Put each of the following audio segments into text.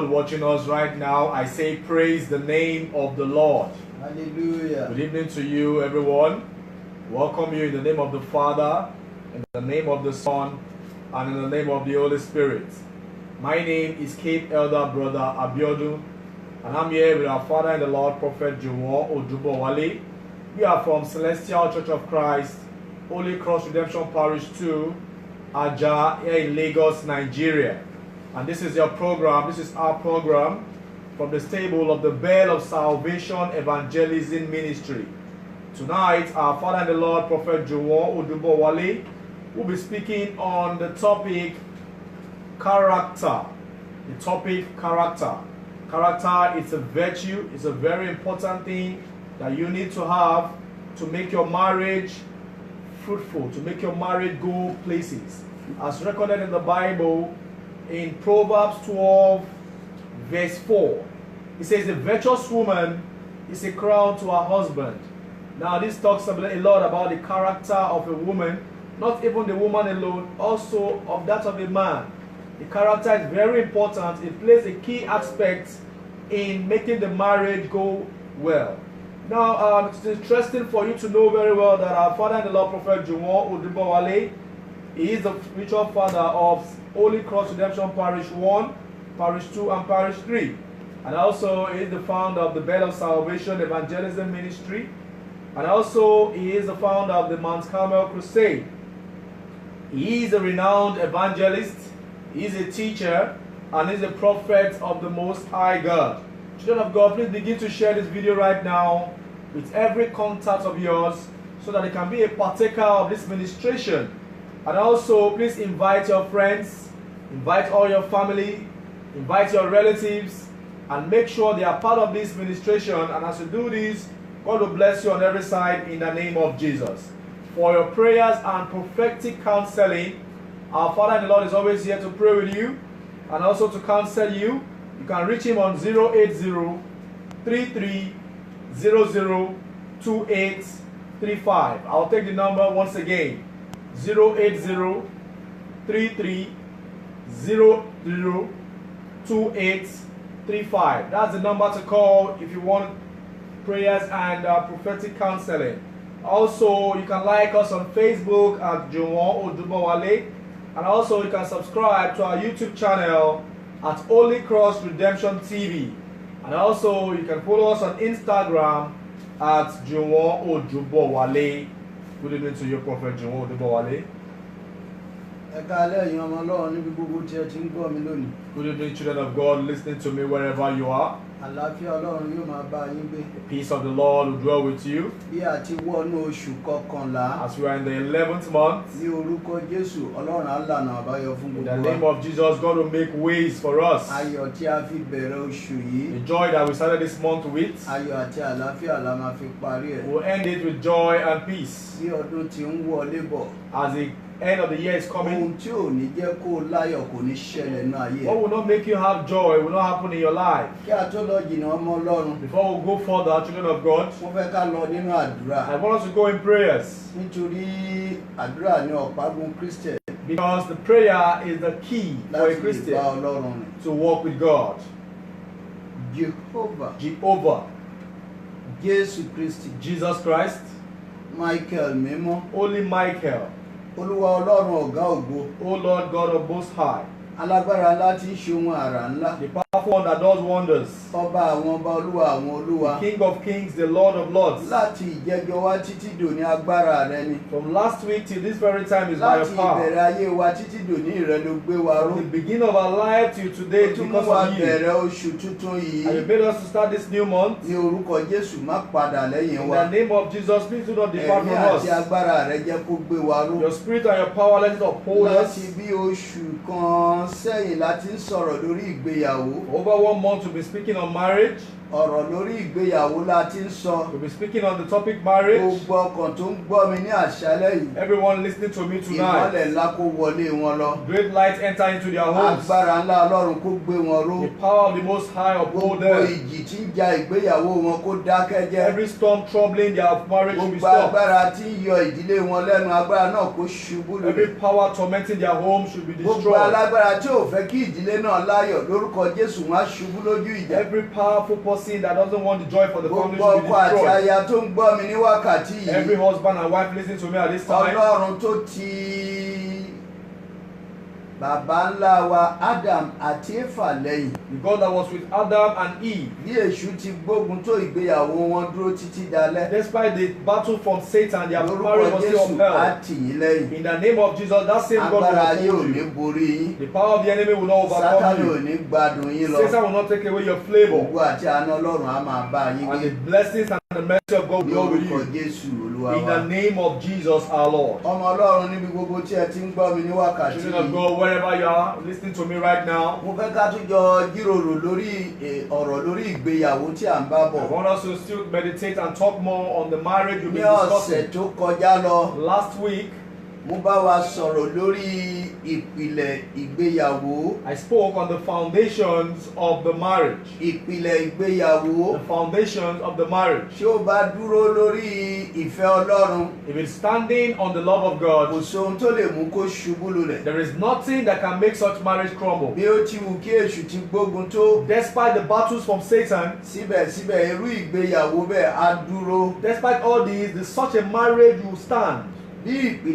Watching us right now, I say praise the name of the Lord. Hallelujah. Good evening to you, everyone. Welcome you in the name of the Father, in the name of the Son, and in the name of the Holy Spirit. My name is Cape Elder Brother Abiodun, and I'm here with our Father in the Lord, Prophet Juwon Odubowale. We are from Celestial Church of Christ, Holy Cross Redemption Parish 2, Ajah, here in Lagos, Nigeria. And this is your program, this is our program from the stable of the Bell of Salvation Evangelism Ministry. Tonight, our Father in the Lord, Prophet Juwon Odubowale, will be speaking on the topic character. The topic character. Character is a virtue, it's a very important thing that you need to have to make your marriage fruitful, to make your marriage go places. As recorded in the Bible, in Proverbs 12, verse 4, it says, "A virtuous woman is a crown to her husband." Now, this talks a lot about the character of a woman, not even the woman alone, also of that of a man. The character is very important. It plays a key aspect in making the marriage go well. Now, it's interesting for you to know very well that our Father in the Lord, Prophet Juwon Odubowale, he is the spiritual father of Holy Cross Redemption Parish 1, Parish 2, and Parish 3. And also, he is the founder of the Bell of Salvation Evangelism Ministry. And also, he is the founder of the Mount Carmel Crusade. He is a renowned evangelist, he is a teacher, and he is a prophet of the Most High God. Children of God, please begin to share this video right now with every contact of yours so that it can be a partaker of this ministration And also, please invite your friends, invite all your family, invite your relatives, and make sure they are part of this ministration. And as you do this, God will bless you on every side in the name of Jesus. For your prayers and prophetic counseling, our Father in the Lord is always here to pray with you and also to counsel you. You can reach him on 080-3300-2835. I'll take the number once again. 080-3300-2835. That's the number to call if you want prayers and prophetic counseling. Also, you can like us on Facebook at Juwon Odubowale, and also you can subscribe to our YouTube channel at Holy Cross Redemption TV, and also you can follow us on Instagram at Juwon Odubowale. Good evening to you, Prophet Juwon Odubowale. Good evening, children of God, listening to me wherever you are. The peace of the Lord will dwell with you. As we are in the 11th month, in the name of Jesus, God will make ways for us. The joy that we started this month with, we'll end it with joy and peace. As the end of the year is coming, what will not make you have joy will not happen in your life. Before we go further, children of God, I want us to go in prayers. Because the prayer is the key for a Christian to walk with God. Jehovah. Jesus Christ. Holy Michael. O Lord God of Most High. The powerful one that does wonders. The King of Kings, the Lord of Lords. From last week till this very time is by your power. From the beginning of our life till today is because of you. And you made us to start this new month. In the name of Jesus, please do not depart from us. Your spirit and your power, let it uphold us. Over 1 month we'll be speaking on marriage. We'll be speaking on the topic marriage. Everyone listening to me tonight, great light enter into their homes. The power of the Most High uphold them. Every storm troubling their marriage will be stopped. Every power tormenting their home should be destroyed. Every powerful person that doesn't want the joy for the family should be destroyed. Every husband and wife listening to me at this time, the God that was with Adam and Eve, despite the battle from Satan, their marriage was still upheld. In the name of Jesus, that same God will uphold you. The power of the enemy will not overcome you. Satan will not take away your flavor. And the blessings and the mercy of God will go with you. In the name of Jesus our Lord. Children of God, wherever you are listening to me right now, I want us to still meditate and talk more on the marriage you've been discussing. Last week, I spoke on the foundations of the marriage. The foundations of the marriage. If it's standing on the love of God, there is nothing that can make such marriage crumble. Despite the battles from Satan, despite all these, such a marriage will stand. If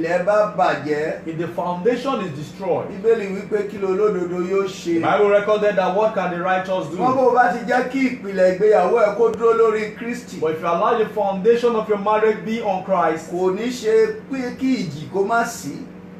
the foundation is destroyed, the Bible recorded that what can the righteous do? But if you allow the foundation of your marriage be on Christ,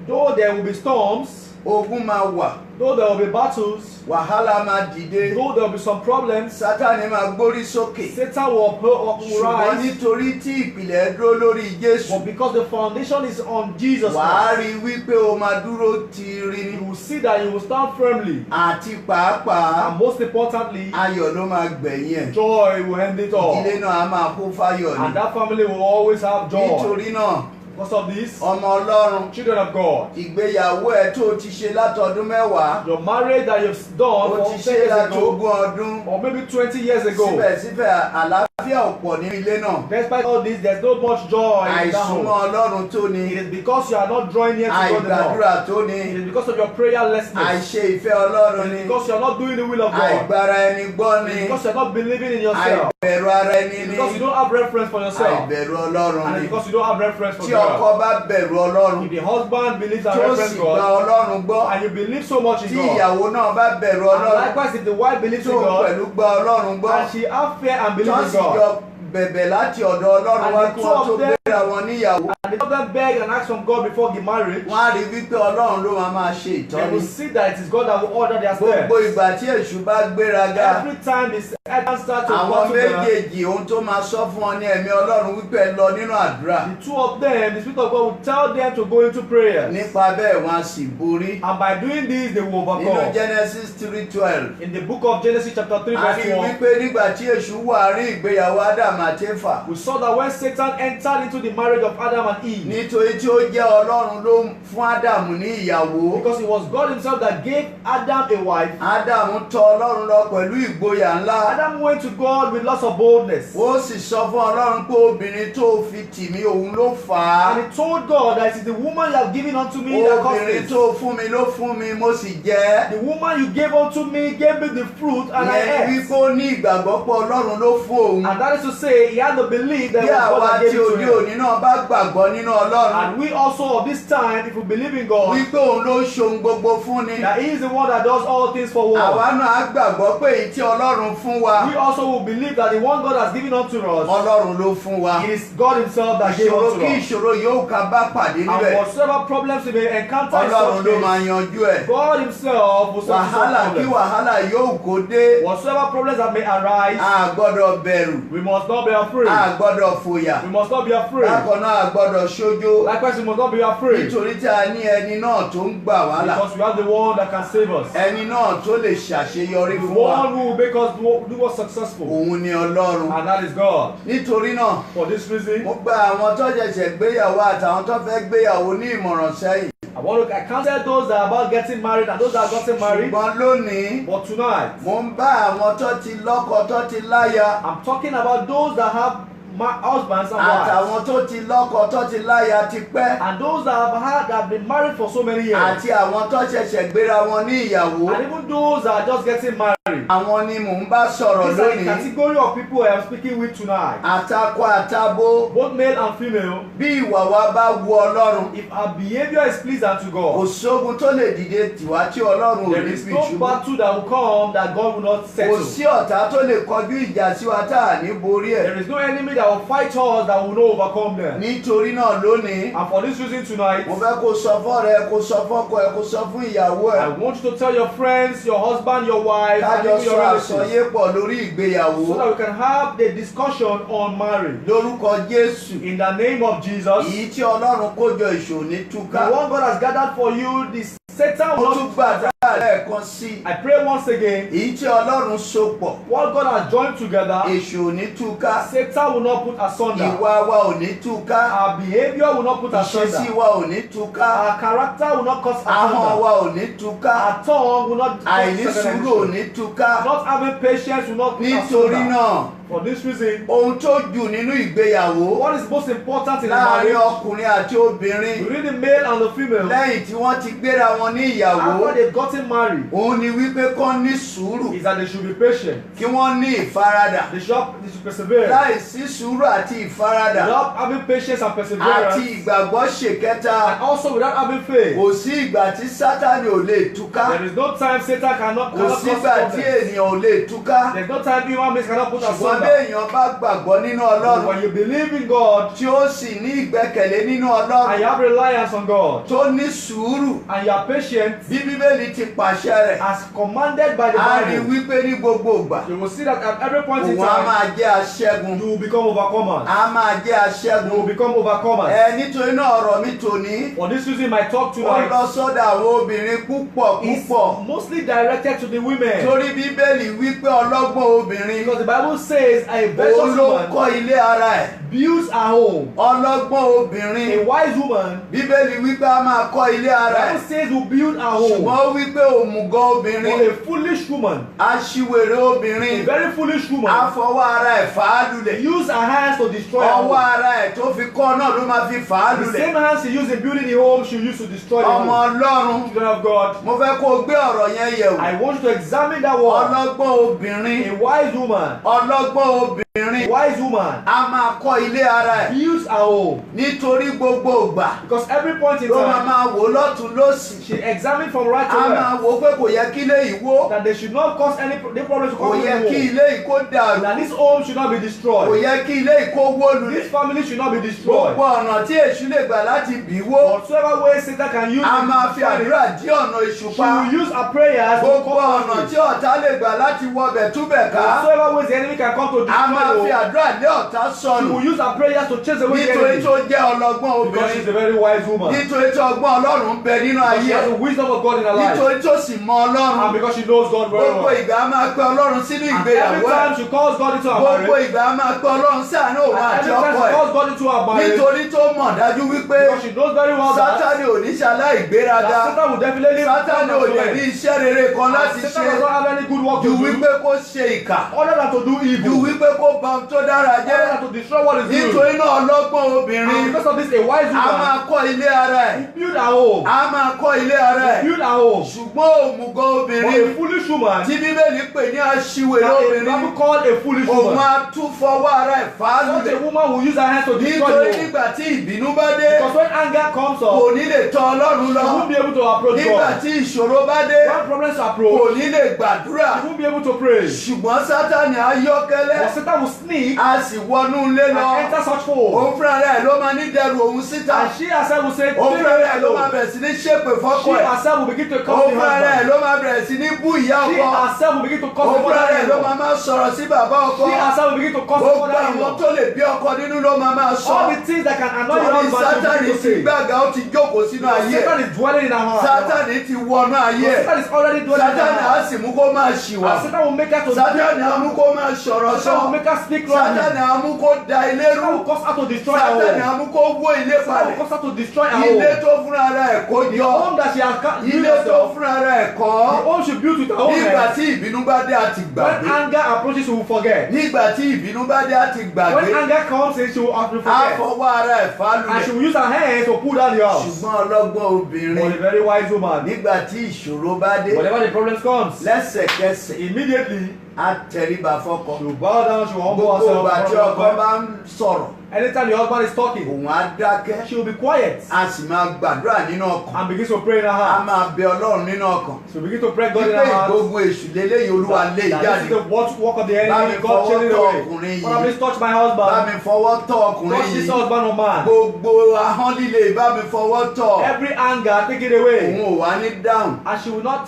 though there will be storms, ogun máa wà. Though there will be battles, Wàhálà máa dìde. though there will be some problems, Sátánì máa gbórí sókè. Satan will Ṣùgbọ́n rise. nítorí tí ìpìlẹ̀ dúró lórí Jésù, But because the foundation is on Jesus wàá Christ, rí wípé o máa dúró tiiri you ni. will see that you will stand firmly. Àti pàápàá And most importantly, ayọ̀ ló máa gbẹ̀yìn ẹ̀. joy will end it all. Ìdílé náà á máa kún fáyọ̀ And ni. that family will always have joy. Nítorí náà, Because of this, ọmọ Ọlọ́run, children of God, ìgbéyàwó ẹ̀ tó ti ṣe látọdún mẹ́wàá, your marriage that you've done ó for ti 10 ṣe years láti ago, ogún ọdún. or maybe 20 years ago, Síbẹ̀síbẹ̀ àlàáfíà ò pọ̀ nínú ilé náà. despite all this, there's not much joy in that Àìsúnmọ́ home. Ọlọ́run tó It ni, is because you are not drawing near to God enough. àìgbàdúrà tó It ni, is because of your prayerlessness. àìṣe ìfẹ́ Ọlọ́run It ni, is because you are not doing the will of God. àìgbára ẹni gbọ́ It is ni, because you are not believing in yourself. àìbẹ̀rù ara ẹni It is ni, because you don't have reference for yourself. àìbẹ̀rù Ọlọ́run And ni. it's because you don't have reference for Tí God. ọkọ bá bẹ̀rù Ọlọ́run, If the husband believes and tó reference sì gba God, Ọlọ́run gbọ́, and you believe so much in tí God, ìyàwó náà bá bẹ̀rù and Ọlọ́run, likewise if the wife believes in tó God, pẹ̀lú gba Ọlọ́run gbọ́, and she have fear and tó believe in sì jọ God, bẹ̀bẹ̀ láti ọ̀dọ̀ Ọlọ́run And wá the kí two wọ́n of tó them- gbéra wọn níyàwó. and the children beg and ask from God before the marriage, Wọ́n á rí wípé Ọlọ́run ló máa ṣe they will ìtọ́ni. see that it is God that will order their steps. Gbogbo ìgbà tí èṣù bá gbéraga, Every time the Satan starts to àwọn battle them, méjèèjì ohun tó máa sọ fún ọ ní ẹ̀mí Ọlọ́run wípé ẹ lọ nínú àdúrà. the two of them, the Spirit of God will tell them to go into prayer. Nípa bẹ́ẹ̀ wọ́n á sì borí. And by doing this, they will Nínú overcome. Genesis 3:12, In the book of Genesis chapter 3 a verse rí 1, wípé nígbà tí èṣù wà rí ìgbéyàwó Ádámù àti Éfà, we saw that when Satan entered into the marriage of Adam and Eve, nítorí tí ó jẹ́ Ọlọ́run ló fún Ádámù ní ìyàwó, because it was God himself that gave Adam a wife, Ádámù tọ̀ Ọlọ́run lọ pẹ̀lú ìgboyà ńlá. Adam went to God with lots of boldness. Ó sì sọ fún Ọlọ́run pé obìnrin tó fi tì mí òun ló fà á. And he told God that it is the woman you have given unto me that caused Obìnrin this. tó fún mi ló fún mi, mo sì jẹ. The woman you gave unto me gave me the fruit and I Ìyẹn ate. wípé ó ní ìgbàgbọ́ pé Ọlọ́run ló fún òun. And that is to say, he had the belief that Bí it was God àwa that gave tí it to òde him. òní náà bá gbàgbọ́ nínú Ọlọ́run, And we also of this time, if we believe in God, wípé òun ló ń ṣohun gbogbo fún ni. that he is the one that does all things for one. Àwa náà á gbàgbọ́ pé èyí tí Ọlọ́run fún wa, We also will believe that the one God has given unto us, Ọlọ́run ló fún wa. it is God himself that gave Ìṣòro unto kí us. ìṣòro yóò ká bá pàdé And níbẹ̀, whatsoever problems we may encounter in Ọlọ́run such ló máa case, yanjú ẹ̀. God himself will solve Wàhálà kí problems. wàhálà yóò kó dé, Whatsoever problems that may arise, a gbọ́dọ̀ bẹ̀rù, we must not be afraid. a gbọ́dọ̀ fòyà. We must not be afraid. Bákan náà a gbọ́dọ̀ ṣojo, Likewise, we must not be afraid. nítorí tí a ní ẹni náà tó ń gbà wá là, Because we have the one that can save us. ẹni náà tó lè ṣàṣeyọrí The fún wa, one who will make us do us successful. òun ni Ọlọ́run. And that is God. Nítorí náà, For this reason, mo gba àwọn tó ṣẹ̀ṣẹ̀ gbéyàwó àtàwọn tó fẹ́ gbéyàwó ní ìmọ̀ràn sẹ́yìn. I counsel those that are about getting married and those that have gotten married. Ṣùgbọ́n lónìí, But tonight, mo ń bá àwọn tó ti lọ́kọ tó ti láya, I'm talking about those that have husbands and wives. àtàwọn tó ti lọ́kọ tó ti láya ti pẹ́, And those that have been married for so many years. àti àwọn tó ṣẹ̀ṣẹ̀ gbéra wọn ní ìyàwó. And even those that are just getting married. Àwọn ni mò ń bá sọ̀rọ̀ These are the lónìí. category of people I am speaking with tonight. Àtakọ àtabo, Both male and female. bí ìwà wa bá wu Ọlọ́run, If our behavior is pleasing to kò God, sógun tó lè dìde tìwá tí Ọlọ́run ò there ní is fi no ṣubú. battle that will come that God will not Kò settle. sí ọ̀tá tó lè kọjú ìjà sí wa tá à ní borí There ẹ̀. is no enemy that will fight us that will not overcome them. Nítorí náà lónìí, And for this reason tonight, mo fẹ́ kó sọ fọ́rẹ́, kó sọ fọ́kọ ẹ, kó sọ fún ìyàwó I ẹ. want you to tell your friends, your husband, your wife, and Kájọ even sọ your relatives, àsọyé pọ̀ lórí ìgbéyàwó. so that we can have the discussion on marriage. Lórúkọ Jésù, In the name of Jesus, èyí tí Ọlọ́run kójọ ìṣò ní the túká. one God has gathered for you, this Satan Mo will tún not. gbàdúrà lẹ́ẹ̀kan sí i. I pray once again, Èyí tí Ọlọ́run so pọ̀, what God has joined together, èṣù ò ní túká. Satan will not put asunder. Ìwà wa ò ní túká. Our behavior will not put Ìṣesí asunder. wa ò ní túká. Our character will not cause Ahọ́n asunder. wa ò ní túká. Our tongue will not cause Àìní sùúrù ò separation. ní túká. Not having patience will not put Nítorí asunder. náà, For this reason, ohun tó jù nínú ìgbéyàwó what is most important in a láàrin marriage, ọkùnrin àti obìnrin between the male and the female, lẹ́yìn tí wọ́n ti gbéra wọn ní ìyàwó, after they've gotten married, òun ni wípé kán ní sùúrù, is that they should be patient. kí wọ́n ní ìfaradà. They should persevere. Láì sí sùúrù àti ìfaradà Without having patience and àti perseverance, ìgbàgbọ́ ṣèkẹta, and also without having faith, kò sí ìgbà tí Sátánì ò lè túká. there is no time Satan cannot Kò cause sígbà tí problems. ènìyàn ò lè túká. There's no time human beings cannot put Ṣùgbọ́n longer. bí èèyàn bá gbàgbọ́ nínú Ọlọ́run When you believe in God tí ó sì ní ìgbẹ́kẹ̀lé nínú Ọlọ́run and you have reliance on God tó ní sùúrù and you are patient bí Bíbélì ti pàṣẹ rẹ̀ as commanded by the a rí Bible, wípé ní gbogbo ìgbà you will see that at every point in òun á time máa jẹ́ aṣẹ́gun you will become overcomers. á máa jẹ́ You will aṣẹ́gun become overcomers. nítorí náà ọ̀rọ̀ mi tòní For this reason, my talk ó tonight lọ sọ́dọ̀ àwọn obìnrin púpọ̀ is púpọ̀ mostly directed to the women. torí Bíbélì wípé ọlọ́gbọ́n obìnrin Because the Bible says a òun virtuous ló woman kọ́ ilé ara ẹ̀ builds her home. ọlọ́gbọ́n obìnrin A wise woman, Bíbélì wípé a máa kọ́ ilé the ara ẹ̀ Bible says, will build her home. ṣùgbọ́n ó wípé òmùgọ̀ obìnrin But a foolish woman, aṣiwèrè a obìnrin very foolish woman, afọwọ́ ara ẹ̀ fà á lulẹ̀ use her hands to destroy her ọwọ́ home. ara ẹ̀ tó fi kọ́ náà ló máa fi fà á The lulẹ̀ same hands she used in building the home, she used to destroy the ọmọ home. Ọlọ́run Children of God, mo fẹ́ kó o gbé ọ̀rọ̀ yẹn yẹ̀wò I want you to examine that word. ọlọ́gbọ́n obìnrin A wise woman, ọlọ́gbọ́n obìnrin a wise woman a máa kọ́ ilé ara ẹ̀ builds her home. nítorí gbogbo ìgbà Because every point in ló máa time, máa wò lọ́tún lósì she examined from right to a left máa wò pé kò yẹ kí ilé yìí wó that they should not cause any problems to kò come to yẹ the kí home. ilé yìí kó dàrú That this home should not be kò destroyed. yẹ kí ilé yìí kó wó lulẹ̀ This family should not be destroyed. gbogbo ọ̀nà tí èṣù lè gbà láti bì wó Whatsoever way Satan can use a it, máa fi àdúrà dí ọ̀nà èṣù she pa will use her prayers to gbogbo come ọ̀nà to tí it. ọ̀tá lè gbà láti wọbẹ̀ túbẹ̀ ká Whatsoever ways the enemy can come to a máa fi destroy you, àdúrà lé ọ̀tá she sọnù will use her prayers to chase away the nítorí enemy. tó jẹ́ ọlọ́gbọ́n Because she's obìnrin a very wise woman. nítorí tí ọgbọ́n Ọlọ́run ń bẹ nínú Because ayé she has the wisdom of God in her life. nítorí tó sì mọ Ọlọ́run And because she knows God very gbogbo well. ìgbà a máa pe Ọlọ́run sínú And every ìgbéyàwó ẹ̀ time she calls God into her gbogbo marriage, ìgbà a máa pe Ọlọ́run sí àánú òun and àti every time ọkọ she ẹ̀ calls God into her marriage, nítorí tó mọ̀ dájú wípé because she knows very well that Sátánì ò ní ṣaláì gbéraga Satan will definitely Sátánì ò lè rí iṣẹ́ rere kan láti Satan ṣe does not have any good work ju to do wípé kó ṣe ìkà other than to do ju evil, wípé kó ba ohun tó dára other jẹ́ than to destroy what is good. nítorí náà ọlọ́gbọ́n And obìnrin because of this, a wise a máa woman kọ́ ilé ara ẹ̀ build her home, a máa kọ́ ilé ara ẹ̀ build her home. ṣùgbọ́n òmùgọ̀ But obìnrin a foolish woman, tí Bíbélì pè ní aṣiwèrè that a obìnrin Bible called a foolish òun woman, á tún fọwọ́ ara ẹ̀ fà á such lulẹ̀ a woman will use her hands to destroy nítorí you. nígbà tí ìbínú bá dé Because when anger comes kò up, ní lè tọ̀ Ọlọ́run she lọ won't be able to approach nígbà God. tí ìṣòro bá dé When problems kò approach, ní lè gbàdúrà she won't be able to pray. ṣùgbọ́n Sátánì á yọ́kẹ́lẹ́ But Satan will sneak a sì wọnú ilé and lọ enter such home. òun fúnra rẹ̀ ló máa ní dẹrù òun síta And she herself will say, òun "Leave fúnra me rẹ̀ ló máa alone." bẹ̀rẹ̀ sí ní ṣépè fọ́kọ She ẹ̀ herself will begin to curse òun the fúnra rẹ̀ husband. ló máa bẹ̀rẹ̀ sí ní bú ìyá She ọkọ herself will begin to curse òun the fúnra rẹ̀ ló mother-in-law. máa sọ̀rọ̀ sí bàbá ọkọ She herself will begin to curse the gbogbo àwọn mother-in-law. tó lè bí ọkọ nínú ló máa sọ All the things that can annoy your torí husband, she will Sátánì begin to ti say. gbàgà ó ti jókòó sínú ayé Satan is dwelling in her heart. Sátánì ti wọnú ayé Satan is already dwelling in Sátánì her á heart. sì mú kó máa ṣìwà And Satan will make her to Sátánì á mú kó máa sọ̀rọ̀ Satan sọ will make her speak wrongly. Sátánì á mú kó da ilé Satan rú will cause her to destroy her Sátánì á home. mú kó wó ilé Satan will palẹ̀ cause her to destroy her ilé home. tó fúnra rẹ̀ kó The jọ home that she has built ilé tó herself, fúnra rẹ̀ kọ́ the home she built with her own nígbà hands. tí ìbínú bá dé àti When gbàgbé anger approaches, she will forget. nígbà tí ìbínú bá dé àti When gbàgbé anger comes in, she will á forget. fọwọ́ ara ẹ̀ fà And she lulẹ̀ will use her hands to pull down the house. ṣùgbọ́n ọlọ́gbọ́n But obìnrin a very wise woman, nígbà tí ìṣòro bá dé whenever the problems comes, lẹ́sẹ̀kẹsẹ̀ immediately á tẹríba fọ́kọ she will bow down, she will humble gbogbo herself. ìgbà tí in front ọkọ of bá God. ń sọ̀rọ̀ Anytime the husband is talking, òun á dákẹ́ she will be quiet a sì máa gbàdúrà nínú ọkàn and begins to pray in her a heart. máa bẹ Ọlọ́run nínú ọkàn She will begin to pray God in wípé her heart. ìgbógun èṣù lélẹ́yìn Olúwa lé That jáde this is the work of the Bá enemy. mi God fọwọ́ chasing it tọ́ away. ọkùnrin yìí. Father, please touch my bá husband. mi fọwọ́ tọ́ ọkùnrin Touch this yìí husband of man. gbogbo ahọ́n líle bá mi fọwọ́ tọ́ Every anger, take it away. òun ò wá ní dáhùn And she will not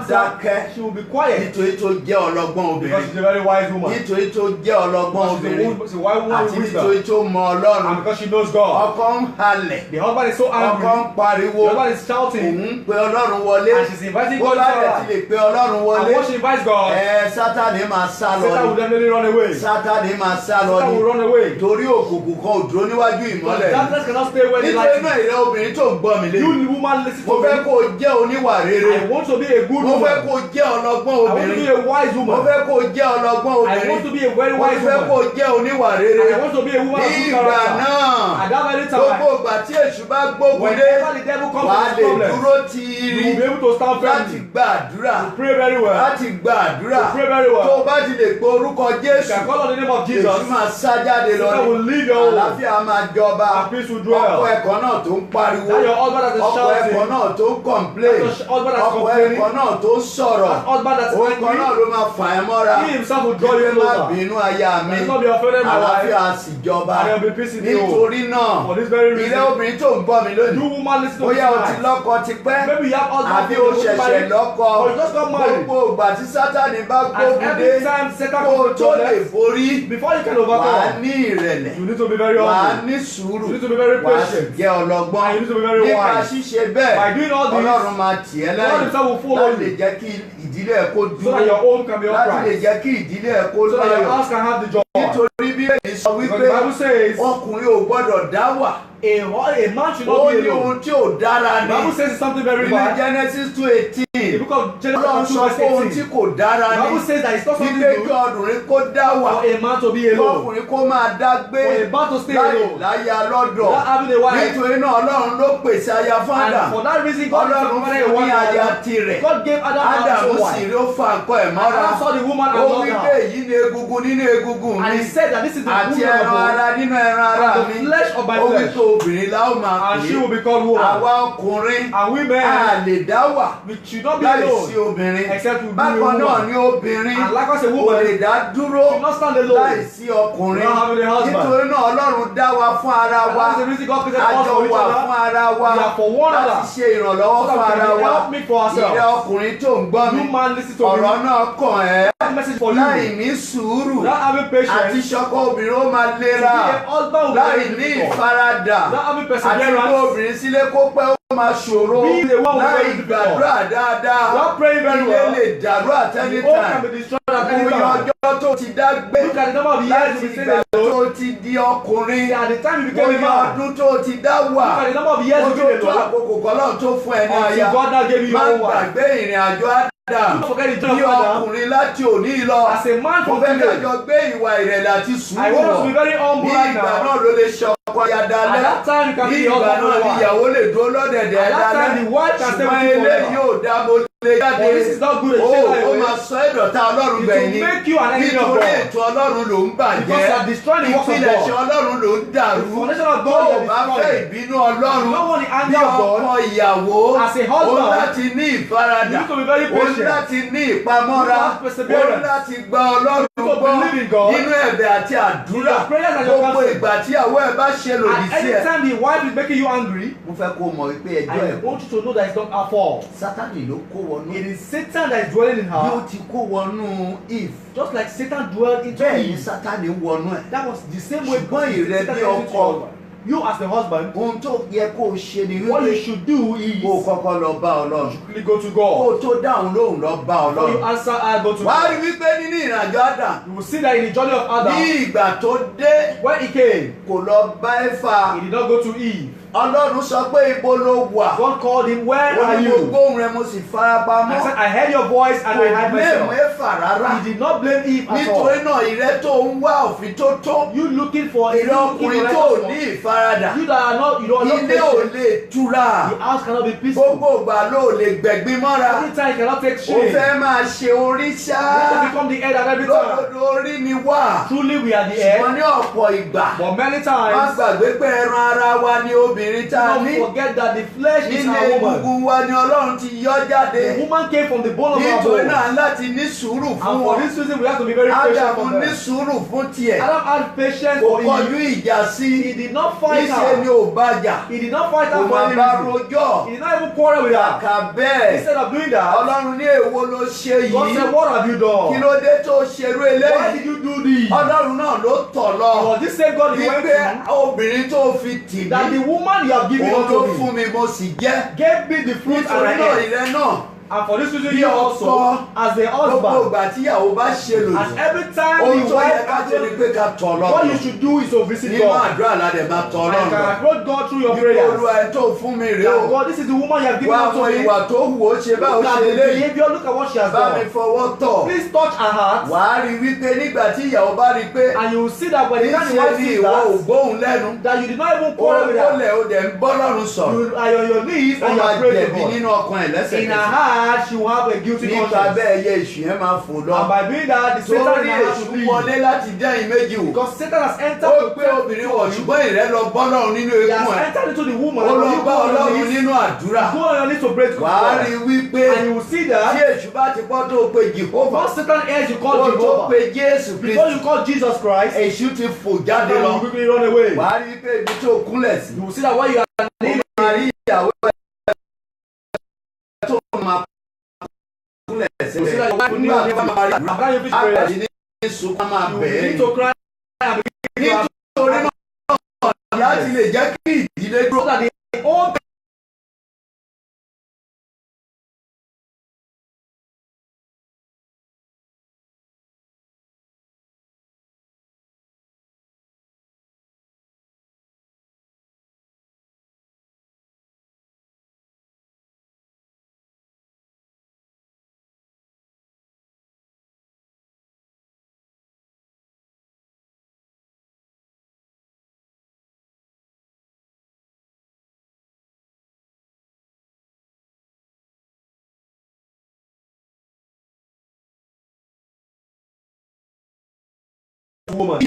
dákẹ́. she will be quiet. nítorí tó jẹ́ ọlọ́gbọ́n Because obìnrin she's a very wise woman. nítorí tó jẹ́ ọlọ́gbọ́n Because obìnrin she's a wise woman àti with nítorí wisdom. tó mọ Ọlọ́run And because she knows God. ọkọ ń halẹ̀ The husband is so ọkọ angry. ń pariwo The husband is shouting. òun ń pe Ọlọ́run wọlé And she's inviting bó God bá into dẹ̀ her ti lè life. pe Ọlọ́run And wọlé once she invites God, Sátánì máa sá lọ Satan will ni definitely run away. Sátánì máa sá lọ Satan ni will run away. torí òkùnkùn kan ò dúró níwájú Because ìmọ́lẹ̀ darkness cannot stay where the nítorí light náà is. ìrẹ́ obìnrin tó ń gbọ́ mi lé You woman, listen mo to fẹ́ me. kó o jẹ́ oníwà rere I want to be a good mo fẹ́ woman. kó o jẹ́ ọlọ́gbọ́n I want to obìnrin be a wise mo woman. fẹ́ kó o jẹ́ ọlọ́gbọ́n I obìnrin want to be a very mo wise fẹ́ kó woman. o jẹ́ oníwà rere I want to be a woman ní of good ìgbà character. náà At that very gbogbo time, ìgbà tí èṣù bá gbógun dé whenever the devil comes wà á with lè his problems, dúró you tiiri will be able to stand láti firmly, gba àdúrà to pray very well, láti gba àdúrà to pray very tó o well. bá ti lè pe orúkọ You Jésù can call on the name of Jesus. èṣù máa sá jáde lọ Satan will ní leave your home. àlàáfíà máa jọba And peace will dwell. ọkọ ẹ̀kọ́ náà tó ń pariwo That your husband that is ọkọ ẹ̀kọ́ shouting, náà tó ń complain that your husband that's ọkọ complaining, ẹ̀kọ́ náà tó ń sọ̀rọ̀ that husband that's orúkọ náà angry, ló máa fà ẹ́ mọ́ra he himself will draw you wípé má closer. bínú aya mi Do not be offended, my wife, àlàáfíà sì jọba and there will be peace in the home. nítorí náà For this very ilé reason, obìnrin tó ń gbọ́ mi you lónìí woman listen to me bóyá o ti tonight. lọ́kọ ti pẹ́ Maybe you have husband àbí you o want to ṣẹ̀ṣẹ̀ marry, lọ́kọ or you just got married. gbogbo ìgbà tí Sátánì bá And gbógun dé every time Satan kó o comes tó to lè your borí before you can wà á overcome, ní ìrẹ̀lẹ̀ you need to be very wà á humble. ní sùúrù You need to be very wà á sì patient. jẹ́ ọlọ́gbọ́n And you need to be very nípa wise. ṣíṣe By bẹ́ẹ̀ doing all this, Ọlọ́run máa tì ẹ́ God himself will lẹ́yìn follow láti lè you, jẹ́ kí ìdílé ẹ̀ kó so that your dúró home can be láti lè upright, jẹ́ kí ìdílé ẹ̀ kó so that your láyọ̀ house can have the joy. nítorí Bíbélì sọ Because wípé the Bible says ọkùnrin ò gbọ́dọ̀ dá wà a man should ó not be ní alone. ohun tí ò dára The Bible ní says it's something very nínú bad. Genesis The 2:18 book of Genesis Ọlọ́run 2 sọ verse pé ohun tí 18. kò dára The ní Bible says that it's not something wípé kí good ọkùnrin kó dá wà for a man to be alone, ọkùnrin kó máa dá gbé for a man to stay láì alone, láya lọ́dọ̀ without having a wife. nítorí náà Ọlọ́run ló pèsè aya fún And Ádámù for that reason, God Ọlọ́run provided a fún ní wife. aya for tirẹ̀ Adam. God gave Adam an Ádámù own sì wife. rí ó fa nǹkan ẹ̀ mọ́ra Adam saw the woman ó and loved wípé her. èyí ni egungun nínú egungun And mi he said that this is the àti woman of ẹran God, ara nínú ẹran ara and the mi flesh of my ó wí flesh, pé obìnrin la ó máa and pè she é will be called woman. àwa ọkùnrin And women, a lè dá wà we should not be láì alone, sí obìnrin except we be a bákan náà woman. ni obìnrin And likewise a kò woman lè dá dúró should not stand láì alone. sí ọkùnrin Not having a husband. nítorí náà Ọlọ́run dá wa fún ara And wa that's the reason God created us àjọ for each wà other. fún ara wa We are for one láti another. ṣe ìrànlọ́wọ́ So that fún we ara can wa help me for ourselves. ìrẹ́ ọkùnrin tó ń gbọ́ mi You man, listen to ọ̀rọ̀ me. náà kàn ẹ́ I have a message for you. láì ní sùúrù Without having àti patience, ṣọkọ obìnrin ó máa to be lera a husband will láì be ní very difficult. ìfaradà Without having àti kó perseverance, obìnrin sílé kó pẹ́ ó máa ṣòro being the one will be láì very difficult. gbàdúrà dáadáa Without praying very ilé well, lè dàrú at the any home can time be destroyed at any oye time. ọjọ́ tó ti dá gbé Look at the number of years láti you've been ìgbà staying alone. tó ti di ọkùnrin At the time you became a oye man, ọdún tó ti dá wà look at the number of years ó you've tó been tó alone. àkókò kọ́lọ́ tó fún ẹ ní aya Until God now gave you má your own wife. gbàgbé ìrìn àjò Ádámù Don't forget the job ní of Adam. ọkùnrin láti òní lọ As a man mo from fẹ́ today, kájọ gbé ìwà ìrẹ̀lẹ̀ àti I sùúrù want us to wọ̀ be very humble ní right ìgbà now. náà ló lè ṣọkọ aya At dalẹ́ that time you can ní be your ìgbà husband náà and ni wife. ìyàwó lè dúró lọ́dẹ̀dẹ̀ At that dalẹ́ time the wife can stay ṣùgbọ́n with you eléyìí forever. ò dá mo lè jáde But this is not good. ó It's ó máa sọ ẹ̀dọ̀ta Ọlọ́run It gbẹ̀yìn will make you an enemy of nítorí God. ètò Ọlọ́run ló ń Because you bàjẹ́ are destroying the works of ìpilẹ̀ṣẹ̀ God. Ọlọ́run ló ń dàrú The foundation of tó God o is bá fẹ́ destroyed. ìbínú You Ọlọ́run don't want the bí anger of God. ọkọ ìyàwó As a ó husband, láti ní ìfaradà you need to be very ó patient. láti ní ìpamọ́ra You have perseverance. ó láti gba Ọlọ́run You need to gbọ́ believe in God. nínú ẹ̀bẹ̀ àti àdúrà In your prayers and your gbogbo fasting. ìgbà tí àwọ̀ ẹ̀ bá ṣe lòdì And sí ẹ. anytime the wife is making you angry, mo fẹ́ kó mọ̀ wípé ẹjọ́ I ẹ̀ want you to know that it's not our fault. Sátánì ló kó wọnú It is Satan that is dwelling in bí ó her. ti kó wọnú Eve Just like Satan dwelled into bẹ́ẹ̀ ni Eve. Sátánì wọnú ẹ̀. That was the same way Ṣùgbọ́n ìrẹ Satan bí entered into ọkọ your husband. You as the husband, ohun tó yẹ kó o ṣe ni what you wípé should do is kó o kọ́kọ́ lọ bá Ọlọ́run quickly go to kó o God. tó dáhùn lóhùn lọ bá Before you Ọlọ́run. answer, I go to wàá rí God. wípé nínú ìrìnàjò Ádámù You will see that in the journey of ní Adam, ìgbà tó dé when he came, kò lọ bá Éfà he did not go to Eve. Ọlọ́run sọ pé ibo ló wà God called him, where ó are ní mo you? gbóhùn rẹ mo sì farapamọ́ I said, I heard your voice and I kò hid blame myself. Éfà rárá He did not blame Eve at nítorí all. náà ìrẹ́ tó ń wá òfin tó tó You looking for a ìrẹ́ ọkùnrin tó ní ìfaradà You that are not, you don't have ilé ò patience. lè túra The house cannot be peaceful. gbogbo ìgbà ló lè gbẹ̀gbin mọ́ra Every time you cannot take ó shame. fẹ́ máa ṣe orí ṣá You want to become the head at every time. lódodo orí ni wà Truly we are the ṣùgbọ́n head. ní ọ̀pọ̀ ìgbà But many má times, gbàgbé pé ẹran ara wa ni obìnrin tá a don't ní forget that the flesh is nínú our woman. egungun wa ni Ọlọ́run ti yọ jáde The woman came from the bone of our nítorí bone. náà láti ní sùúrù fún And for wọn this reason, we have to be very patient Ádámù for ní them. sùúrù fún tiẹ̀ Adam had patience kò for kọjú Eve. ìjà sí He did not fight níṣẹ́ ni her. ò bàjà He did not fight kò her for máa any bá reason. rojọ́ He did not even quarrel with her. kàkà bẹ́ẹ̀ Instead of doing that, Ọlọ́run ní èwo ló ṣe God yìí said, what have you kí done? ló dé tó ṣerú Why eléyìí did you do this? Ọlọ́run náà ló tọ̀ lọ Was this same God you went wípé to? obìnrin tó fi tì That mí the woman you have given òun ló unto fún me mi mo sì jẹ́ gave me the fruit and nítorí I náà ate. ìrẹ́ náà And for this reason, Bí you ọkọ, also, as a gbogbo husband, ìgbà tíyàwó bá ṣe and lòdì, every time ohun the tó yẹ wife ká ṣe ni pé ká tọ̀ what you Ọlọ́run. should do is to visit Nínú God. àdúrà ládẹ̀ máa tọ̀ And you Ọlọ́run can lọ. approach God through your Bí prayers. Olúwa ẹ tó fún mi rèé That o. God, this is the woman you have given Wá unto àwọn me. ìwà tó hù ó ṣe báwo Look at ṣe the léyìí. behavior, look at what she has Bá mi done. fọwọ́ tọ̀. Please touch her heart. Wàá rí wípé nígbà tí ìyàwó bá rí pé And you will see that when the time the níṣẹ́ wife ni sees ìwọ ò that, gbóhùn lẹ́nu. that you did not even Ó quarrel with her. lẹ̀ ó dẹ̀ ń bọ́ lọ́run sọ̀rọ̀. You are on your knees Ó and you máa are praying to jẹ̀bi God. nínú ọkàn ẹ̀ In her lẹ́sẹ̀kẹsẹ̀. heart, she will have a guilty Nípa conscience. bẹ́ẹ̀ yẹ èṣù yẹn máa fò lọ. And by doing that, the Satan Torí in her heart èṣù will leave. wọlé láti dẹ́yìn méjì wò. Because Satan has Ó entered to gbé obìnrin wọ̀ ṣùgbọ́n ìrẹ́ lọ bọ́ lọ́run nínú He eékún has ẹ̀. entered into the woman. Ó And lọ when you bá go on your Ọlọ́run knees, nínú àdúrà. go on your knees to pray to Wàá God. rí wípé And you will see tí that èṣù bá ti pọ́ tó pe Jèhófà. once Satan hears you call Ó tó Jehovah, pe Jésù before you Kristi. call Jesus Christ, Èṣù ti fò jáde Satan lọ. will quickly run away. Wàá rí wípé ibi tó kúnlẹ̀ sí. You will see that when you are Ó máa rí ìyàwó ẹ̀ tó máa kúnlẹ̀ sílẹ̀. Nígbà tó máa rí àdúrà, á bẹ̀rẹ̀ sí ní sunkún, á máa you bẹ̀ẹ́ need ni. to cry and begin to Nítorí náà láti lè jẹ́ kí ìdílé dúró. so that the whole woman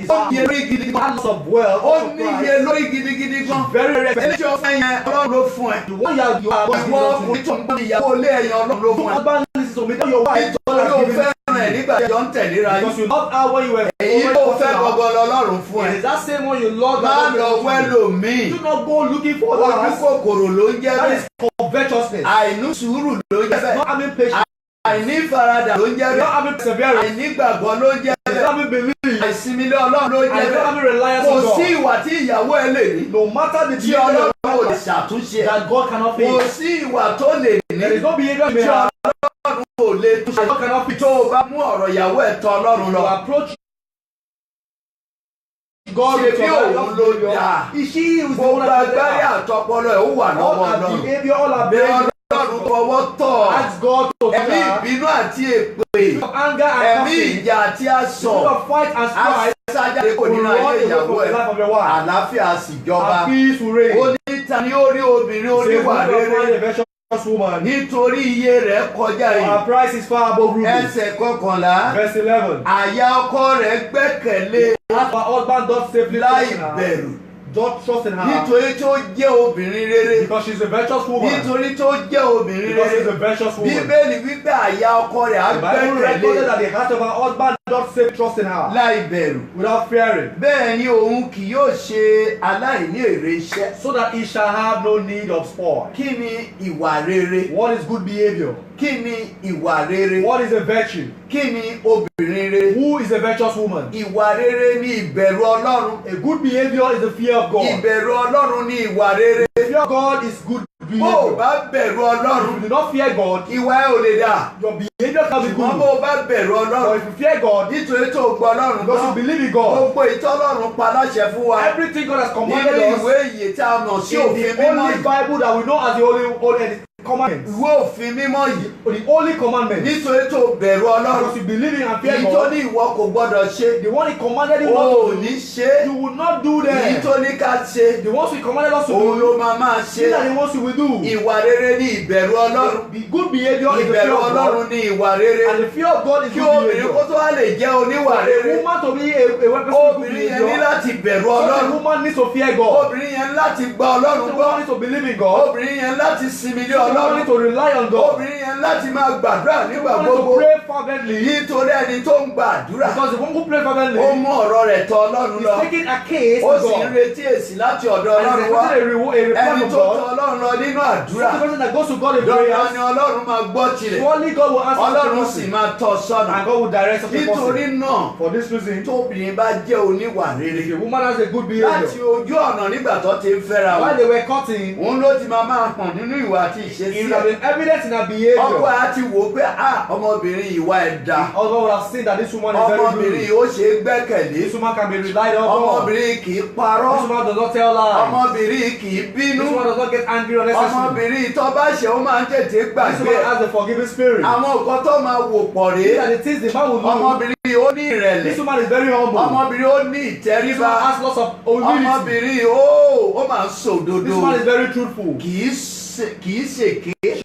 Ó níye lórí gidi gan. lots of wealth, Ó lots of níye pride, lórí gidigidi gan. very respected. Eléyìí ọ̀fẹ́ yẹn Ọlọ́run ló fún ẹ. The one you are Ìwọ ọkùnrin tó ń gbọ́ ìyàwó ilé ẹ̀yàn Ọlọ́run ló you fún ẹ. husband listen to me, tell your wife God Nítorí has ó given you. fẹ́ràn ẹ̀ nígbà tí ẹjọ́ ń tẹ̀léra Because yín. you loved her when you were Èyí always ló fussing fẹ́ her. gbọgbọ lọ́lọ́run fún It ẹ. is that same one you love Má that lọ God wẹ́ gave you. lòmíì. Do not go looking for Ojú others. kòkòrò ló ń jẹ́ That bẹ́ẹ̀. is covetousness. Àìní sùúrù ló ń jẹ́ bẹ́ẹ̀. Not having patience. Àìní faradà ló ń jẹ́ Not bẹ́ẹ̀. having perseverance. Àìní gbàgbọ́ ló ń jẹ́ Not bẹ́ẹ̀. having belief. Àìsinmi lé Ọlọ́run ló ń jẹ́ And not bẹ́ẹ̀. having reliance Kò on sí God. ìwà tí ìyàwó ẹ lè ní. No matter the Tí behavior Ọlọ́run of kò your lè wife, ṣàtúnṣe ẹ̀. that God cannot Kò fix. sí ìwà tó lè ní. There is no behavior you may Tí have Ọlọ́run kò lè túnṣe. that God cannot fix. Tó o bá mú ọ̀rọ̀ ìyàwó ẹ̀ tọ̀ Ọlọ́run You lọ. approach God Ṣé with bí your òun ló dáa? Is she who is the Gbogbo one that agbárí created her? àtọpọlọ ẹ̀ ó wà All lọ́wọ́ her Ọlọ́run. behavior, all her Bí behavior. Ọlọ́run fọwọ́ tọ̀. Ask God to Ẹ̀mí touch her. ìbínú àti èpè. Of anger and Ẹ̀mí cursing. ìjà àti asọ̀. Spirit of fight and strife. Aṣájáde kò Will nínú run ayé away ìyàwó from the ẹ̀. life of your wife. Àlàáfíà sì jọba. And peace will Ó reign. ní ta ni ó rí obìnrin oníwà Say, rere. find a virtuous woman. Nítorí iye rẹ̀ kọjá For yìí. her price is far above rubies. Ẹsẹ̀ kọkànlá. Verse 11. Àyà ọkọ rẹ̀ gbẹ́kẹ̀lé As her husband doth safely láì trust in her. bẹ̀rù. Don't trust in her. Nítorí tó jẹ́ obìnrin rere. Because she's a virtuous woman. Nítorí tó jẹ́ obìnrin Because she's a rere. virtuous woman. Bíbélì wípé àyà ọkọ rẹ̀ á The Bible recorded gbẹ́kẹ̀lé that the heart of her husband doth safely trust in her. láì bẹ̀rù. Without fearing. Bẹ́ẹ̀ ni òun kì yóò ṣe aláìní èrè iṣẹ́. So that he shall have no need of spoil. Kí ni ìwà rere? What is good behavior? Kí ni ìwà rere? What is a virtue? Kí ni obìnrin rere? Who is a virtuous woman? Ìwà rere ni ìbẹ̀rù Ọlọ́run. A good behavior is the fear of God. Ìbẹ̀rù Ọlọ́run ni ìwà rere. The fear of God is good Bó o behavior. bá bẹ̀rù If Ọlọ́run, you do not fear God, ìwà ẹ ò lè dà. your behavior can be Ṣùgbọ́n bó good. o bá bẹ̀rù But Ọlọ́run, if you fear God, nítorí tó o gbọ́ Ọlọ́run because you gbọ́, believe in God, gbogbo ìtọ́lọ́run pa láṣẹ fún wa. everything God has Nínú commanded ìwé us ìyè tí a mọ̀ sí in òfin the mímọ́ only yìí. Bible that we know as the only commandments. Ìwé òfin mímọ́ yìí. The only commandment. Nítorí tó o bẹ̀rù Ọlọ́run. Because you believe in and fear Èyí tó God, ní ìwọ kò gbọ́dọ̀ ṣe. the one He commanded you O not ò to ní do, ṣe é. you will not do Èyí them. tó ní ká ṣe. The ones He commanded us to Òun do, ló máa see ṣe. that the ones you will do. Ìwà rere ni ìbẹ̀rù Ọlọ́run. The good behavior is the fear Ìbẹ̀rù of God, Ọlọ́run ni ìwà rere. and the fear of God is Kí good obìnrin kó behavior. tó wá lè jẹ́ oníwà For a rere. woman to be a weapon of good Obìnrin yẹn ní behavior, láti bẹ̀rù such a Ọlọ́run. woman needs to fear God. Obìnrin yẹn láti gba Such Ọlọ́run a gbọ́. woman needs to believe in God. Obìnrin yẹn láti sinmi lé Such a woman Ọlọ́run. needs to rely on God. Obìnrin yẹn láti máa gbàdúrà Such a nígbà woman needs to gbogbo. pray fervently. Nítorí ẹni tó ń gbàdúrà. Because the one who prays fervently. Ó mú ọ̀rọ̀ rẹ̀ tọ̀ Ọlọ́run lọ. He's taking a case to Ó God. sì ń retí èsì láti ọ̀dọ̀ And Ọlọ́run he's wá. expecting a reply Ẹni from tó tọ̀ God. Ọlọ́run lọ nínú àdúrà. The person that goes to God in Dandan prayers. ni Ọlọ́run máa gbọ́ tirẹ̀. Surely God will answer Ọlọ́run the sì person. máa tọ́ sọ́nà. And God will direct such a Nítorí person. náà, For this reason, tóbìnrin bá jẹ́ oníwà rere. if a woman has a good Láti behavior, ojú ọ̀nà nígbà tó ti ń fẹ́ra while wọn. they were cutting, Òun ló ti máa hàn nínú ìwà àti it ìṣesí would have ẹ̀. been evident in her Ọkọ behavior. ẹ̀ á ti wò ó pé ọmọbìnrin ìwà ẹ̀ dá. Although would have seen that this woman is very Ọmọbìnrin good. yìí ó ṣe é gbẹ́kẹ̀lé. This woman can be relied on. Ọmọbìnrin kì í parọ́. This woman does not tell lies. Ọmọbìnrin kì í bínú. This woman does not get angry unnecessarily. Ọmọbìnrin tó bá ṣe ó máa ń tètè This gbàgbé woman ẹ̀. has a forgiving spirit. Àwọn nǹkan tó máa wò pọ̀ These rèé. are the things the man will do. Ọmọbìnrin yìí ó ní ìrẹ̀lẹ̀. This woman is very humble. Ọmọbìnrin ó ní This ìtẹríba. woman has lots of humility. Ọmọbìnrin yìí ó máa ń sòdodo. This woman is very truthful. Kì í ṣèké.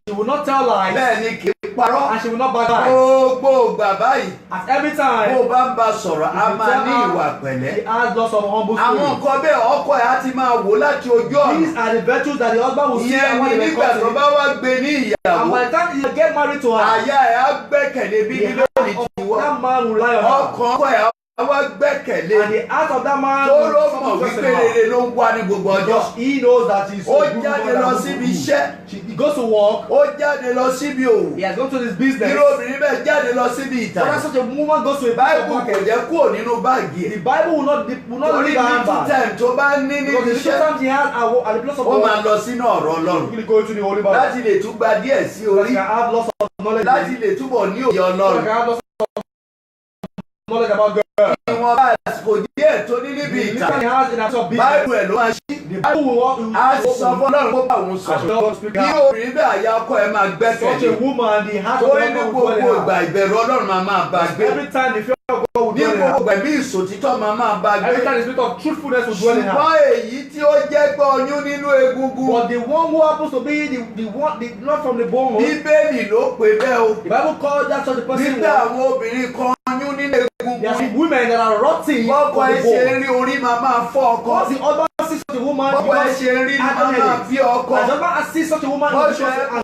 She will not tell lies. Bẹ́ẹ̀ ni kì í parọ́. And she will not backbite. Gbogbo ìgbà báyìí. At every Bó time, o bá ń bá sọ̀rọ̀, a máa ní ìwà pẹ̀lẹ́. she has lots of humble Àwọn spirit. nǹkan bẹ́ẹ̀ ọkọ ẹ̀ á ti máa wò láti ojú ọ̀nà. These are the virtues that the husband will see Ìyẹn when ni they were nígbà tó cutting. bá wá gbé ní And ìyàwó. by the time he get married to her, Àyà ẹ̀ á gbẹ́kẹ̀lé bí the Bíbélì heart ti of wọ́. that man will rely on her. Ọkàn ọkọ ẹ̀ á wá gbẹ́kẹ̀lé. And the heart of that man Tó will ló come mọ̀ to trust in wípé her. rere ló ń wá ní gbogbo ọjọ́. Because he knows that he's Ó a good jáde woman lọ that síbi good. iṣẹ́. He goes to work. Ó jáde lọ síbi òwò. He has gone to his business. Irú obìnrin bẹ́ẹ̀ jáde lọ síbi But ìtajà. as such a woman goes to a Báíbù business kò market, jẹ́ kúrò nínú báàgì ẹ̀. the Bible will not Torí leave her ní handbag. títẹ̀ tó bá ní níbi Because the little iṣẹ́. time she has at the place of Ó máa work, lọ sínú ọ̀rọ̀ Ọlọ́run. she will go into the Holy Bible. Láti lè tún gba díẹ̀ sí So orí. she can have lots of knowledge. Láti lè túbọ̀ ní òye So she Ọlọ́run. can have lots of knowledge about God. Ìwọ̀n bá àsìkò díẹ̀ tó ní níbi The ìtàn. little he has in her Báíbù business, ẹ̀ ló máa ṣí. the Bible will walk. A sì sọ fún Ọlọ́run kó bá òun And she sọ̀rọ̀. will not speak Bí out. obìnrin bẹ́ẹ̀ àyà ọkọ ẹ̀ máa Such gbẹ́kẹ̀lé. a woman, the heart of Torí ní God will dwell gbogbo in ìgbà her. ìbẹ̀rù Ọlọ́run máa bá gbé. Every time the fear of God will Ní dwell in her. gbogbo ìgbà ìbí ìsòtítọ́ máa bá gbé. Every time the spirit of truthfulness will dwell in her. Ṣùgbọ́n èyí tí ó jẹ́ pé ọyún nínú egungun. But the one who happens to be the one, not from the bone, Bíbélì ló pè bẹ́ẹ̀ o. the Bible called that such a person. Nígbà àwọn obìnrin kan ọyún nínú There are egungun. some women that are rotting Bọ́kọ from ẹ the ṣe bone. rí orí máa fọ́ ọkọ. Once the husband sees such a woman, Bọ́kọ ẹ ṣe rí and máa bí ọkọ. the husband sees such a woman, he becomes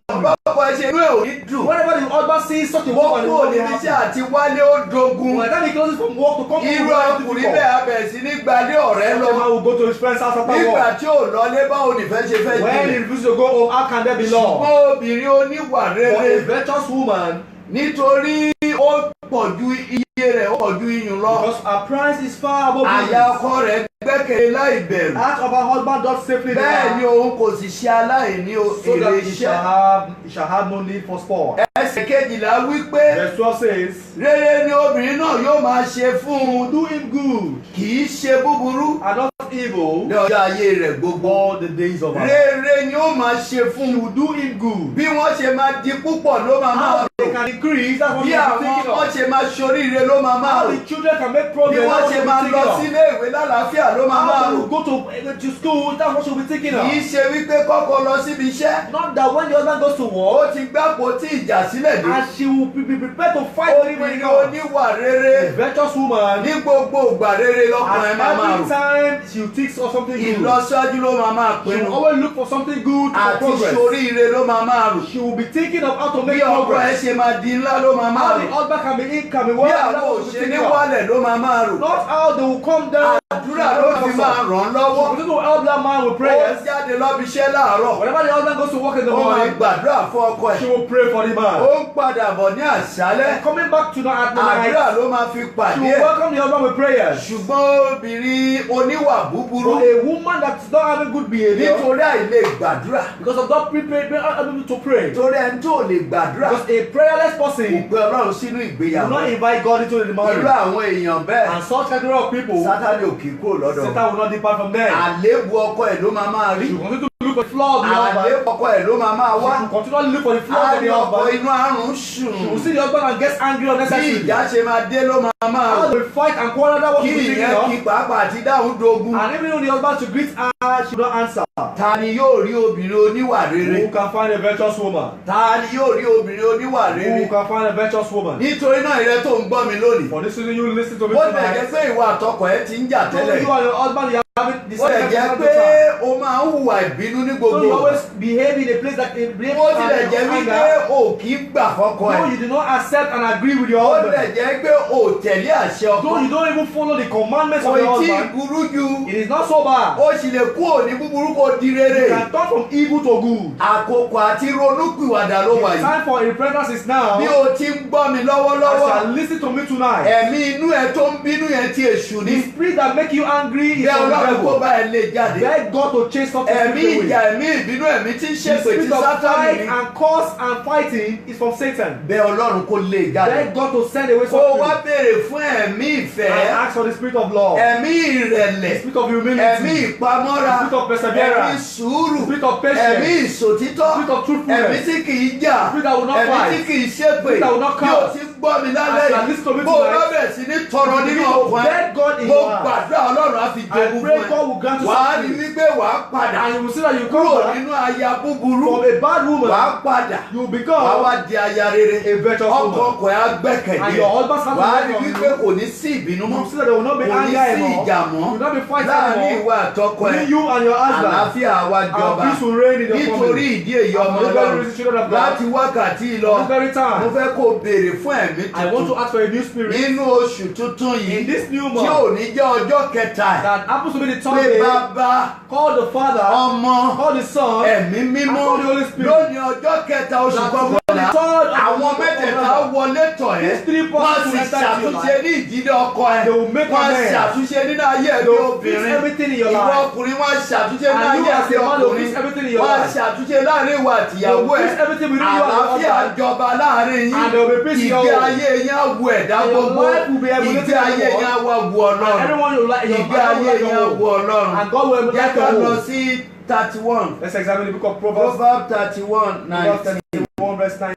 angry. Bọ́kọ ẹ ṣe inú ẹ̀ ò ní dùn. Whenever the husband sees such a Wọ́n woman, kúrò níbi iṣẹ́ àti wálé ó dogun. by the time he closes from work to come to Irú work, ọkùnrin bẹ́ẹ̀ abẹ̀ sí ní gbalé ọ̀rẹ́ such lọ. a man will go to his friend's house after Nígbà work. tí ò lọlé báwo nìfẹ́ ṣe fẹ́ When he jìnlẹ̀. refuses to go home, how can there be love? Ṣùgbọ́n obìnrin oníwà For a rere virtuous woman, nítorí ó pọ̀ ju iye rẹ̀ ó pọ̀ ju iyùn lọ. because her price is far above Àyà his. ọkọ rẹ̀ gbẹ́kẹ̀lé láì bẹ̀rù. Heart of her husband does safely Bẹ́ẹ̀ ni there, òun kò sì ṣe aláìní so èrè that he iṣẹ́. shall have no need for sport. Ẹsẹ̀ kejìlá wípé Verse 12 says, rere ni obìnrin náà yóò máa ṣe fún un. do him good Kì í ṣe búburú and not evil ní ọjọ́ ayé rẹ̀ gbogbo. all the days of her life. Rere ni ó máa ṣe fún She un. will do him good. Bí wọ́n ṣe máa di púpọ̀ ló máa How they rò. can increase, that's what Bí we are àwọn thinking ọmọ of. ṣe máa ṣoríire ló máa How rò. the children can make Bí progress, wọ́n that's ṣe what máa we lọ are thinking sílé ìwé lálàáfíà ló of. máa How they rò. will go to school, that's what she'll be thinking Kì í of. ṣe wípé kọ́kọ́ lọ síbi iṣẹ́. Not that when the husband goes to Ó work, ti gbápò tí ìjà sílẹ̀ dé. and she will be prepared to fight for him when he Obìnrin comes. oníwà rere A virtuous woman, ní gbogbo ìgbà rere lọ́kùnrin and máa every rò. time she thinks of something good, Ìlọsíwájú ló máa she will pinnu. always look for something good for Àti progress. ṣoríire ló máa rò. She will be thinking of how to Bí make ọkọ ẹ progress. ṣe máa di ńlá ló máa How the rò. husband can be in, can be Bí well, àwọn that's what she'll be òṣèré thinking of. wálẹ̀ ló máa rò. Not how they will come down. Àdúrà ló fi máa ràn án lọ́wọ́. She will help that man with Ó prayers. jáde lọ́bi iṣẹ́ láàárọ̀. Whenever the husband goes to work in the Ó máa morning, gbàdúrà fún ọkọ she ẹ̀. will pray for the Ó man. ń padà bọ̀ ní àṣálẹ́. Coming back to the at Àdúrà night, ló máa fi she pàdé will ẹ̀. welcome the husband with prayers. Ṣùgbọ́n obìnrin oníwà búburú For a woman that's not having good behavior, nítorí àìlè gbàdúrà. because of not prepared, being unable to pray, Torí ẹni tó lè gbàdúrà because a prayerless kò person gbé Ọlọ́run sínú will ìgbéyàwó. not invite God into the Irú marriage. àwọn èèyàn bẹ́ẹ̀ And such category of people, Sátánì ò kì í kúrò lọ́dọ̀ wọn. Satan will not depart from them. Àléébù ọkọ ẹ̀ ló máa rí. She will continue to look for the flaws of the husband. Àléébù ọkọ ẹ̀ ló máa She wá. will continually look for the flaws of Àní the ọkọ husband. inú àrùn She will sùn. see the husband and gets angry Bí unnecessarily. ìjà ṣe máa dé ló máa How rò. they will fight and quarrel, that what Kí she will be ìyẹn kí thinking pàápàá àti dáhùn dogun. of. And even when the husband should greet her, she will not answer. Ta ni yóò rí obìnrin oníwà rere? Who can find a virtuous woman? Ta ni yóò rí obìnrin oníwà Who rere? can find a virtuous woman? Nítorí náà ìrẹ tó ń gbọ́ mi lónìí. For this reason, you listen to me Bó tilẹ̀ jẹ́ tonight. pé ìwà àtọkọ ẹ ti ń jà Though tẹ́lẹ̀. you and your husband, you having the ó lè same jẹ́ kind pé of time. o máa ń hùwà ìbínú ní So gbogbo. you always behave in a place that behave ó tilẹ̀ jẹ́ wípé anger. o kì í gbà fọ́kọ ẹ̀. Though you do not accept and agree with your ó husband. tilẹ̀ jẹ́ pé o tẹ̀lé àṣẹ ọkọ. Though you don't even follow the commandments kò of your tí ì husband. burú ju. It is not so bad. ó sì lè kú òní búburú kó di rere. You can turn from evil to good. àkókò àti ronúpìwàdà ló wà The yìí. time for repentance is now. bí o ti ń gbọ́ mi As lọ́wọ́lọ́wọ́. you are listening to me tonight. ẹ̀mí inú ẹ̀ tó ń bínú yẹn ti èṣù The ní. spirit that make you angry is bẹ́ẹ̀ from the ọlọ́run kó devil. bá ẹ lè jáde. Beg God to chase something ẹ̀mí spirit ìjà away. ẹ̀mí ìbínú ẹ̀mí tí ń The ṣèpè tí spirit of sátánì fight ní. and cause and fighting is from Satan. bẹ́ẹ̀ ọlọ́run kó lè jáde. Beg God to send away kó o wá something béèrè fún ẹ̀mí and ìfẹ́. ask for the spirit of love, ẹ̀mí the ìrẹ̀lẹ̀. spirit of humility, ẹ̀mí the ìpamọ́ra. spirit of ẹ̀mí perseverance, sùúrù. the spirit of ẹ̀mí patience, ìṣòtítọ́. the spirit of ẹ̀mí truthfulness, tí kì í jà. the spirit that will not ẹ̀mí tí fight, kì í ṣépè. spirit that will not bí o curse. ti ń gbọ́ mi lálẹ́ As you are yìí. listening to me bó o bá tonight, bẹ̀rẹ̀ sí ní tọrọ nínú begin to ọkàn ẹ̀. beg God in mo your heart. gbàdúrà ọlọ́run á fi I jogún pray fún God will grant ẹ. you wàá rí something. wípé wàá padà And you will see that you come kúrò back nínú aya búburú. from a bad woman. wàá padà You will wàá become wá di aya rere. a virtuous ọkọ woman. ọkọ ẹ̀ á And gbẹ́kẹ̀lé. your husband starts wàá to rí work on wípé you. kò ní sí ìbínú mọ́. You see that there will not be kò ní anger sí ìjà anymore. mọ́. You will not be fighting láàrin anymore. ìwà àtọkọ ẹ̀. Between you and your husband. àlàáfíà wa And jọba. peace will reign in your nítorí family. ìdí èyí And ọmọ for the very ọlọ́run reason, children of God, láti wákàtí lọ at this very mo time, fẹ́ kó o béèrè fún ẹ̀mí I want to tuntun ask for a new spirit nínú oṣù tuntun in yìí this new tí month ò ní jẹ́ ọjọ́ kẹta ẹ̀. that happens to be the third pé day. bàbá Call the Father, ọmọ call the Son, ẹ̀mí mímọ́ and call the Holy Spirit. lónìí ọjọ́ kẹta oṣù That kọkànlá the third of àwọn the mẹ́tẹ̀ẹ̀ta month, wọlé tọ̀ ẹ́ these three wọ́n persons sì will enter into your ṣàtúnṣe life. ní ìdílé ọkọ ẹ̀ They will make wọ́n amends. ṣàtúnṣe nínú ayé ẹ̀ They bí will fix obìnrin everything in your ìwọ life. ọkùnrin wọ́n ṣàtúnṣe nínú And you ayé as àti a man will ọkùnrin fix everything in your wọ́n life. ṣàtúnṣe láàrin ìwà àtìyàwó They will ẹ̀ fix everything within you and your àlàáfíà husband. jọba láàrin yín And there will be peace in your ìgbé home. ayé yín á wo ẹ̀dá And your gbogbo life will be emulated ìgbé ayé everyone. yín á wá wo And ọlọ́run everyone will like your ìgbé ayé like yín á your wo home. ọlọ́run And God will jẹ́ emulate ká your lọ home. sí 31 Let's examine the book of Proverbs. Proverbs 31 Proverbs 19. 31 verse 19.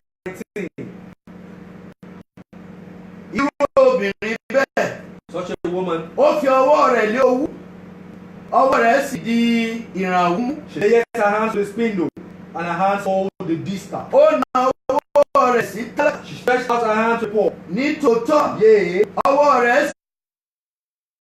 irú obìnrin bẹ́ẹ̀ Such a woman, ó fi ọwọ́ rẹ̀ lé owú ọwọ́ rẹ̀ sì di ìrànwú she layeth her hands to the spindle, and her hands hold the distaff. ó na ọwọ́ rẹ̀ sí tálákà She stretched out her hand to the poor. nítòótọ́ ọwọ́ rẹ̀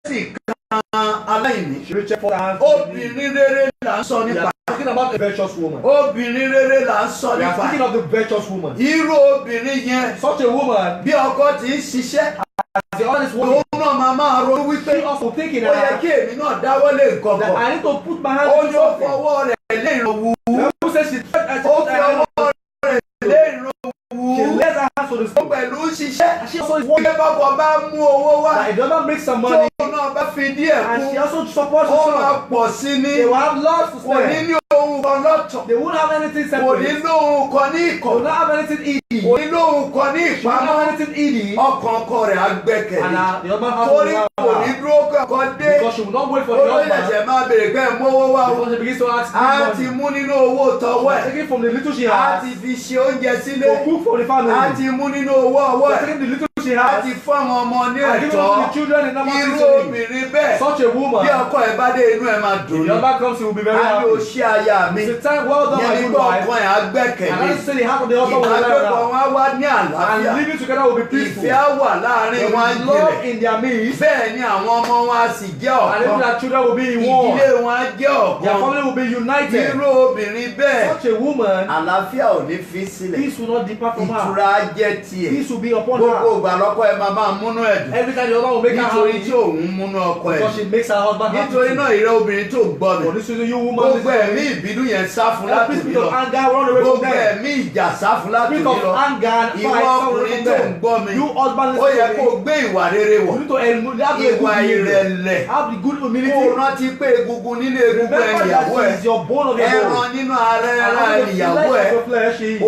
sì kan aláìní. She reached forth her hands to the needy. obìnrin rere là ń sọ We nípa are talking about a virtuous woman. obìnrin rere là ń sọ We are nípa speaking of the virtuous woman. irú obìnrin yẹn Such a woman, bí ọkọ ti ń ṣiṣẹ́ as the honest woman, òun náà máa ronú wípé she also thinking ó yẹ that kí èmi náà dáwọ́lé nǹkan I kan need to put my hand ó to ní ó something. fọwọ́ rẹ̀ lé ìrànwú The Bible says she stretched ó out fi her hand. ọwọ́ rẹ̀ lé ìrànwú She lays her hands to the ó spindle. pẹ̀lú ṣiṣẹ́ And she also is bí working. bọ́kọ bá mú owó wá That it does not make some tó money. náà bá fi díẹ̀ And kú she also supports ó the máa son. pọ̀ sí ní They will have lots to kò ní spend. ní ohun kan lọ́tọ̀ They won't have anything kò ní separate. ní ohun kan ní They ìkọ̀ will not have anything easy. kò ní ní ohun kan ní She will not ìpamọ́ have anything easy. ọkàn ọkọ rẹ̀ á And gbẹ́kẹ̀lé the husband has torí to kò ní have her. dúró kọ̀ọ̀kan dé Because she will not wait for the olóyè husband. ẹ̀sẹ̀ máa bèrè pé mówó wá o Because she begins to ask á for ti money. mú nínú owó tọwọ́ ẹ̀ Taking from the little she á has ti fi ṣe oúnjẹ sílé to cook for the family. á ti mú nínú owó ọwọ́ ẹ̀ Taking the little she á has ti fún àwọn ọmọ ní and giving ẹ̀tọ́ to the children in number irú 6. obìnrin bẹ́ẹ̀ Such a woman, bí ọkọ ẹ̀ bá dé inú ẹ̀ máa dùn if ní the husband comes, he will be very á ní o happy. ṣe aya mi It's a time well done, yẹn my ní good pé wife. ọkọ ẹ̀ á And gbẹ́kẹ̀lé that's to say the heart of the husband will be very ìbálòpọ̀ happy. wọn á wá ní àlàáfíà And living together will be peaceful. ìfẹ́ á wà láàrin There wọn á will be love jìnlẹ̀ in their midst. bẹ́ẹ̀ ni àwọn ọmọ wọn á sì jẹ́ And even ọ̀kan their children will be in one. ìdílé wọn á jẹ́ Their ọ̀kan family will be united. irú obìnrin bẹ́ẹ̀ Such a woman, àlàáfíà ò ní fi sílẹ̀ peace will not depart from her. ìtura á jẹ́ tiẹ̀ Peace will be upon gbogbo her. ìgbà lọ́kọ ẹ̀ máa múnú ẹ̀ dùn Every time the husband will make her nítorí happy. tí òun múnú ọkọ ẹ̀ Because she makes her husband happy. nítorí náà ìrẹ́ obìnrin tó gbọ́ mi For this reason, you woman, gbogbo ẹ̀mí ìbínú yẹn sá fún láti every bí spirit lọ of anger run away from gbogbo them. ẹ̀mí ìjà sá fún láti Spirit bí of lọ anger and ìwọ fight run away ọkùnrin from tó ń them. gbọ́ mi You husband, ó yẹ listen kó to me. gbé ìwà rere wọ̀ You need to have a good ìwà behavior. ìrẹ̀lẹ̀ Have the good kó o humility. rántí pé egungun nínú egungun ẹ̀ Remember ìyàwó that ẹ̀ she is your bone of your ẹran bone. nínú ara And ẹran also the ìyàwó flesh ẹ̀ of your flesh, she is.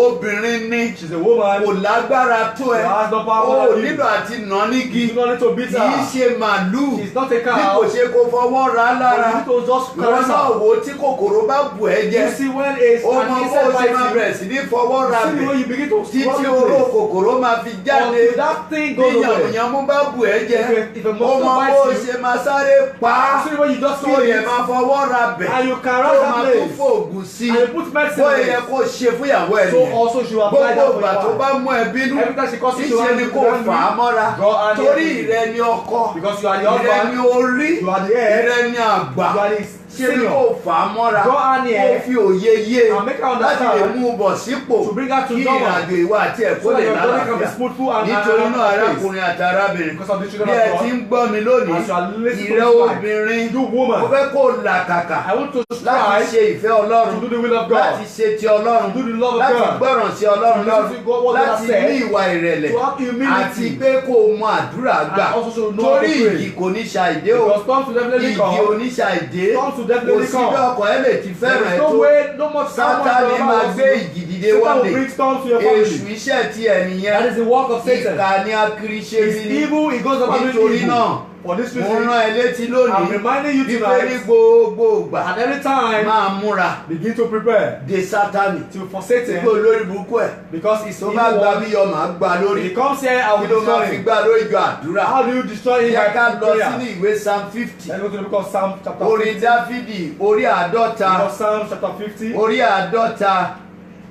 obìnrin ní She's a woman. kò lágbára tó ẹ She has no power ó than you. nílò àti nà nígi You don't need to beat kì í her. ṣe màlúù She's not a bí kò cow. ṣe kó fọwọ́ ra But lára you need to just ìwọ caress náà her. wò ó tí kòkòrò bá bù ẹ́ jẹ You see when a ó an mọ bó insect ṣe máa bites bẹ̀rẹ̀ sí ní fọwọ́ ra you, see the way bẹ̀ you begin to títí scrub the oró place. kòkòrò máa fi jáde Until that thing bí goes away. yànmùyànmú bá bù ẹ́ jẹ If a ó monster mọ bó bites you, ṣe máa sáré pa á you see the way you just tó kill yẹ it. máa fọwọ́ ra bẹ̀ And you tó caress máa that tún place. fòògùn sí And you put medicine bó in yẹ it. kó ṣe fún ìyàwó ẹ̀ So nìyẹn also should apply that gbogbo for ìgbà tó your bá wife. mú ẹ bínú Every time she calls you to níṣẹ́ ni angry, kò fà á mọ́ra draw her near torí to you. ìrẹ ni ọkọ Because you are the ìrẹ ni husband, orí you are the head, ìrẹ ni àgbà you are the ṣé ni kò senior. fà á mọ́ra Draw her kó near fi òye yé and make her láti lè understand mú un bọ̀ sípò to bring her to kí normal. ìrìnàjò ìwà àti ẹ̀kọ́ So that lè your journey can be lálàáfíà smoothful and nítorí náà peace. arákùnrin àti arábìnrin Because of the children bí ẹ of ti God, ń gbọ́ mi lónìí as you are listening ìrẹ to my obìnrin you mo woman, fẹ́ kó làkàkà I want to láti strive ṣe ìfẹ́ Ọlọ́run to do the will of God, láti ṣe ti Ọlọ́run to do the love of láti God, gbọ́ràn sí Ọlọ́run to listen to God, lọ́rùn what God láti has said, ní ìwà ìrẹ̀lẹ̀ to have humility, àti pé kó o mọ àdúrà gbà and also to know how to torí pray. ìjì kò ní ṣàìdé o Because storms will definitely ìjì come. ò ní ṣàìdé Storms will kò definitely sí bí come. ọkọ̀ ẹ lè ti There fẹ́ràn ẹ is no tó way, no much Sátánì máa gbé ìjì dìde Satan wọ́n will lè bring storms to your èṣù family. iṣẹ́ ti ẹ̀ That nìyẹn is the work of Satan. ìkà ni akiri ṣe It's bí ní evil, it goes about nítorí doing náà evil. For this mo reason, rán ẹ létí I'm lónìí reminding you wípé ní tonight, gbogbo ìgbà and every time, máa múra begin to prepare de Sátánì for pé Satan, olórí burúkú ẹ̀ because it's tó evil. bá gba One. bí yọ máa gbà lórí He comes here, I kí will ló máa destroy fi him. gbà lórí ìjọ àdúrà How do you destroy him? yẹ ká By lọ sínú prayer. ìwé Psalm 50 Let's go to the book of Psalm chapter orin 50. Dáfídì orí àádọ́ta Book of Psalm chapter 50, orí àádọ́ta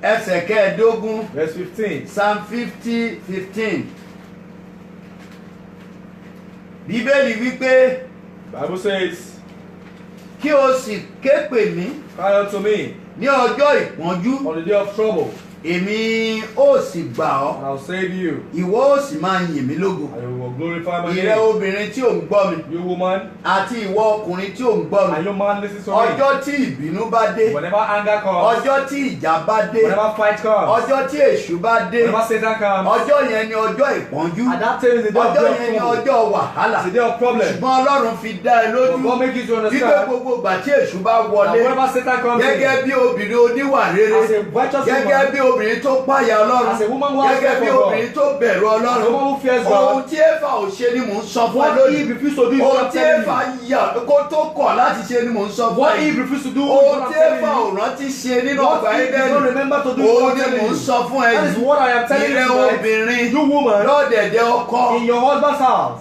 ẹsẹ̀ kẹẹ̀ẹ́dógún verse 15. Psalm 50:15 Bíbélì wípé Bible says, kí o sì ké pè mí cry unto me ní ọjọ́ ìpọ́njú on the day of trouble, èmi ó sì gbà ọ́ and I'll save you. ìwọ ó sì máa yìn mí lógo I will glorify my ìrẹ name. obìnrin tí ò ń gbọ́ mi You woman, àti ìwọ ọkùnrin tí ò ń gbọ́ mi and you man, listen to me. ọjọ́ tí ìbínú bá dé Whenever anger comes, ọjọ́ tí ìjà bá dé whenever fight comes, ọjọ́ tí èṣù bá dé whenever Satan comes, ọjọ́ yẹn ni ọjọ́ ìpọ́njú at that time is the day of ọjọ́ yẹn ni trouble. ọjọ́ wàhálà It's the day of problem. ṣùgbọ́n Ọlọ́run fi dá ẹ But lójú God make you to wípé understand gbogbo ìgbà tí èṣù bá that wọlé whenever Satan comes gẹ́gẹ́ in, bí obìnrin oníwà rere as a righteous gẹ́gẹ́ woman, bí obìnrin tó páyà Ọlọ́run as a woman who has gẹ́gẹ́ fear bí for God, obìnrin tó bẹ̀rù as a Ọlọ́run woman who fears ohun God, tí Éfà ò ṣe ni mò ń sọ fún ẹ what lónìí Eve refused to do is ohun what I'm tí telling Éfà you. yà kó tó kọ̀ láti ṣe ni mò ń sọ fún What ẹ Eve refused to do is ohun what I'm tí telling Éfà ò you. rántí ṣe nínú What ọgbà Eve did not Édẹ́nì remember to do is òun what ni I'm mò telling ń you. sọ fún ẹ That is yìí what I am telling you ìrẹ tonight. obìnrin You woman, lọ́dẹ̀dẹ̀ ọkọ in your husband's house,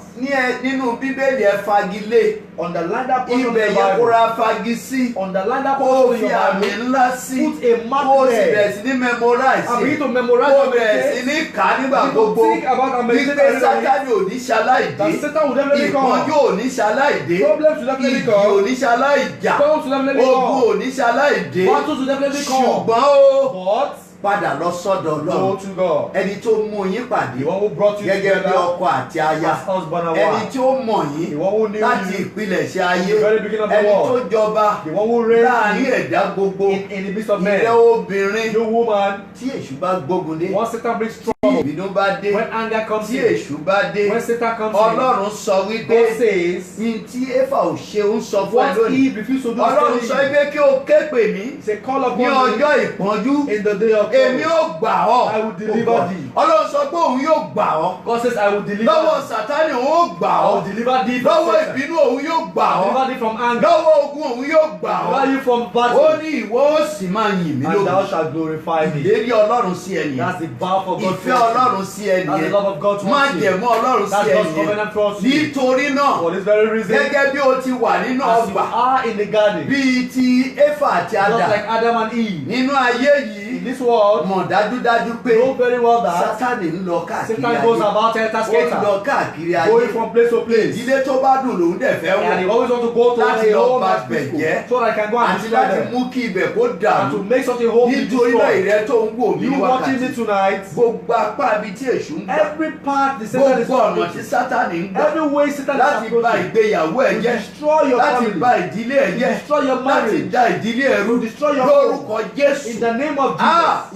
nínú Bíbélì ẹ fagilé underline that portion of ibẹ̀ the yẹ kó Bible. ra fagi sí Underline that kó portion of fi your àmì Bible. ńlá sí Put a mark kó sì there. bẹ̀rẹ̀ sí ní memorize And begin ẹ̀ to memorize kó your bẹ̀rẹ̀ sí mistake. ní kà á nígbà Begin to gbogbo think about and meditate wípé on it. Sátánì ò ní ṣaláìdé That Satan will definitely ìpọ́njú come. ò ní ṣaláìdé Problems will definitely ìjì ò come. ní ṣaláìjà Storms will definitely ogun come. ò ní ṣaláìdé Battles will definitely come. ṣùgbọ́n ó But padà lọ sọ́dọ̀ go Ọlọ́run to God. ẹni tó mú yín pàdé The one who brought you gẹ́gẹ́ bí together ọkọ àti aya as husband and ẹni wife. tí ó mọ̀ yín The one who knew láti you ìpilẹ̀ṣẹ̀ ayé from the very beginning of the ẹni tó world. jọba The one who raised láàrin you ẹ̀dá gbogbo in the midst of men. ìrẹ́ obìnrin You woman, tí èṣù bá gbógun dé once Satan brings tí trouble, ìbínú bá dé when anger comes tí in, èṣù bá dé when Satan comes in, Ọlọ́run sọ wípé God says, ní tí Éfà ò ṣe ń sọ fún ẹ what lónìí Eve refused to do Ọlọ́run is sọ telling you. wípé kí o ké pè mí He said, call ní upon me ọjọ́ ìpọ́njú in the day of èmi trouble. ó gbà ọ́ I will deliver thee. Ọlọ́run sọ pé òun yóò gbà ọ́ God says, I will deliver lọ́wọ́ thee. Sátánì òun ó gbà I ọ́ will deliver thee from lọ́wọ́ Satan. ìbínú òun yóò gbà I will ọ́ deliver thee from anger. lọ́wọ́ ogun òun yóò gbà ọ́ Deliver you from ó battle. ní ìwọ ó sì máa yìn mí And lógo thou shalt glorify me. ìlérí Ọlọ́run sí ẹnìyẹn That's the vow for God. ìfẹ́ Ọlọ́run sí That's the ẹnìyẹn love of God má towards you. jẹ̀mú Ọlọ́run sí That's God's ẹnìyẹn covenant towards you. nítorí náà For this very reason, gẹ́gẹ́ bí o ti wà nínú as you ọgbà are in the garden, bíi ti Éfà àti just Ádámù like Adam and Eve, nínú ayé in yìí this world, mọ̀ dájúdájú pé know very well that Sátánì ń lọ káàkiri Satan goes ayé about helter ó ń lọ skelter, káàkiri ayé going from place to place. ìdílé tó bá dùn lòún dẹ̀ fẹ́ And he wọ̀ always want to go to láti a lọ home bà that's bẹ̀ peaceful, jẹ́ so that I can go and àti destroy láti them. mú kí ibẹ̀ kó And dàrú to make such a home be nítorí náà destroyed. ìrẹ́ tó ń wò mí You watching me wákàtí tonight, gbogbo apá ibi tí èṣù ń gbà every part the Satan is gbogbo ọ̀nà tí going, Sátánì ń gbà every way Satan is láti bà approaching, ìgbéyàwó ẹ̀ to jẹ́ destroy your láti family, bà ìdílé ẹ̀ to jẹ́ destroy your láti marriage, da ìdílé ẹ̀ rú to destroy your home. lórúkọ Jésù In the name of Jesus,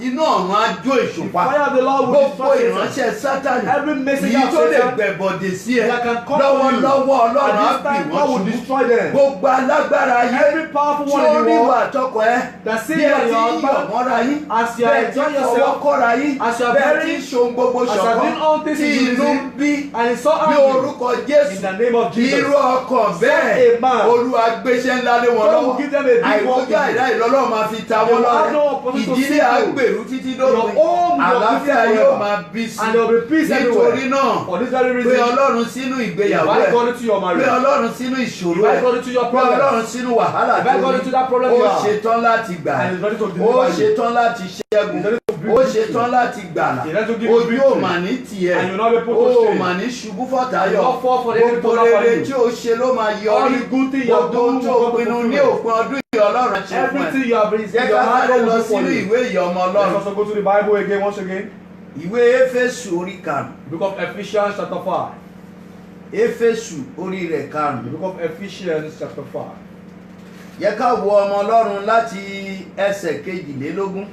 iná ọ̀run á jó èṣù the pa fire of the Lord will gbogbo destroy Satan. ìránṣẹ́ Sátánì Every messenger èyí of tó lè Satan gbẹ̀bọ̀dè sí ẹ that can come to you, lọ́wọ́lọ́wọ́ Ọlọ́run á at this bì time wọ́n God will ṣubú destroy them. gbogbo alágbára ayé Every powerful tí one ó in the rí ìwà world àtọkọ ẹ that see bí you ẹ and ti your ń yọ̀ husband, mọ́ra yín as you are bẹ́ẹ̀ ti enjoying ń fọwọ́ yourself, kọ́ra yín as you are bẹ́ẹ̀ ti married, ń ṣohun gbogbo as you are doing all ṣọ̀kan things tí in inú ń unison, bí and it's so ní angry. orúkọ Jésù In the name of Jesus, irú ọkàn bẹ́ẹ̀ a man, Olúwa gbéṣẹ́ ńlá lé wọn God lọ́wọ́ will give them a big work. àìrójú àìrá ìlọ́lọ́run máa fi ta wọ́n They will have lọ́rẹ no opportunity to ìdílé see you. àgbèrú títí Your dópin home will àlàáfíà be yóò forever. máa bí sí And there will be peace nítorí everywhere. náà For this very pé reason, Ọlọ́run sínú ìgbéyàwó invite ẹ̀ God into your pé marriage, Ọlọ́run sínú ìṣòro invite ẹ̀ God into your pé Ọlọ́run problems, sínú wàhálà invite God tó into ní that problem ó you are, ṣetán láti gbà and He's ready to ó deliver you. ṣetán láti ṣẹ́gun He's ready to bring ó victory. ṣetán láti gbàlà He ready to give you ojú ò victory. mà ní tiẹ̀ And you will not be put to ó shame. mà ní ṣubú You will fọ̀tayọ̀ not fall for the enemy to gbogbo laugh at rere you. tí ó ṣe ló máa All yọrí the good things you have gbogbo ohun done tó will come to pinnu ní fulfillment. òpin ọdún yìí Ọlọ́run ṣe fún ẹ Everything you have been jẹ́ your ká hand sáré will lọ do for sínú you. ìwé ìyè ọmọ Let's Ọlọ́run also go to the Bible again, once again. ìwé Éfésù orí karùn-ún The book of Ephesians chapter 5. Éfésù orí rẹ̀ The karùn-ún book of Ephesians chapter 5. yẹ ká wo ọmọ Ọlọ́run láti ẹsẹ̀ kejìlélógún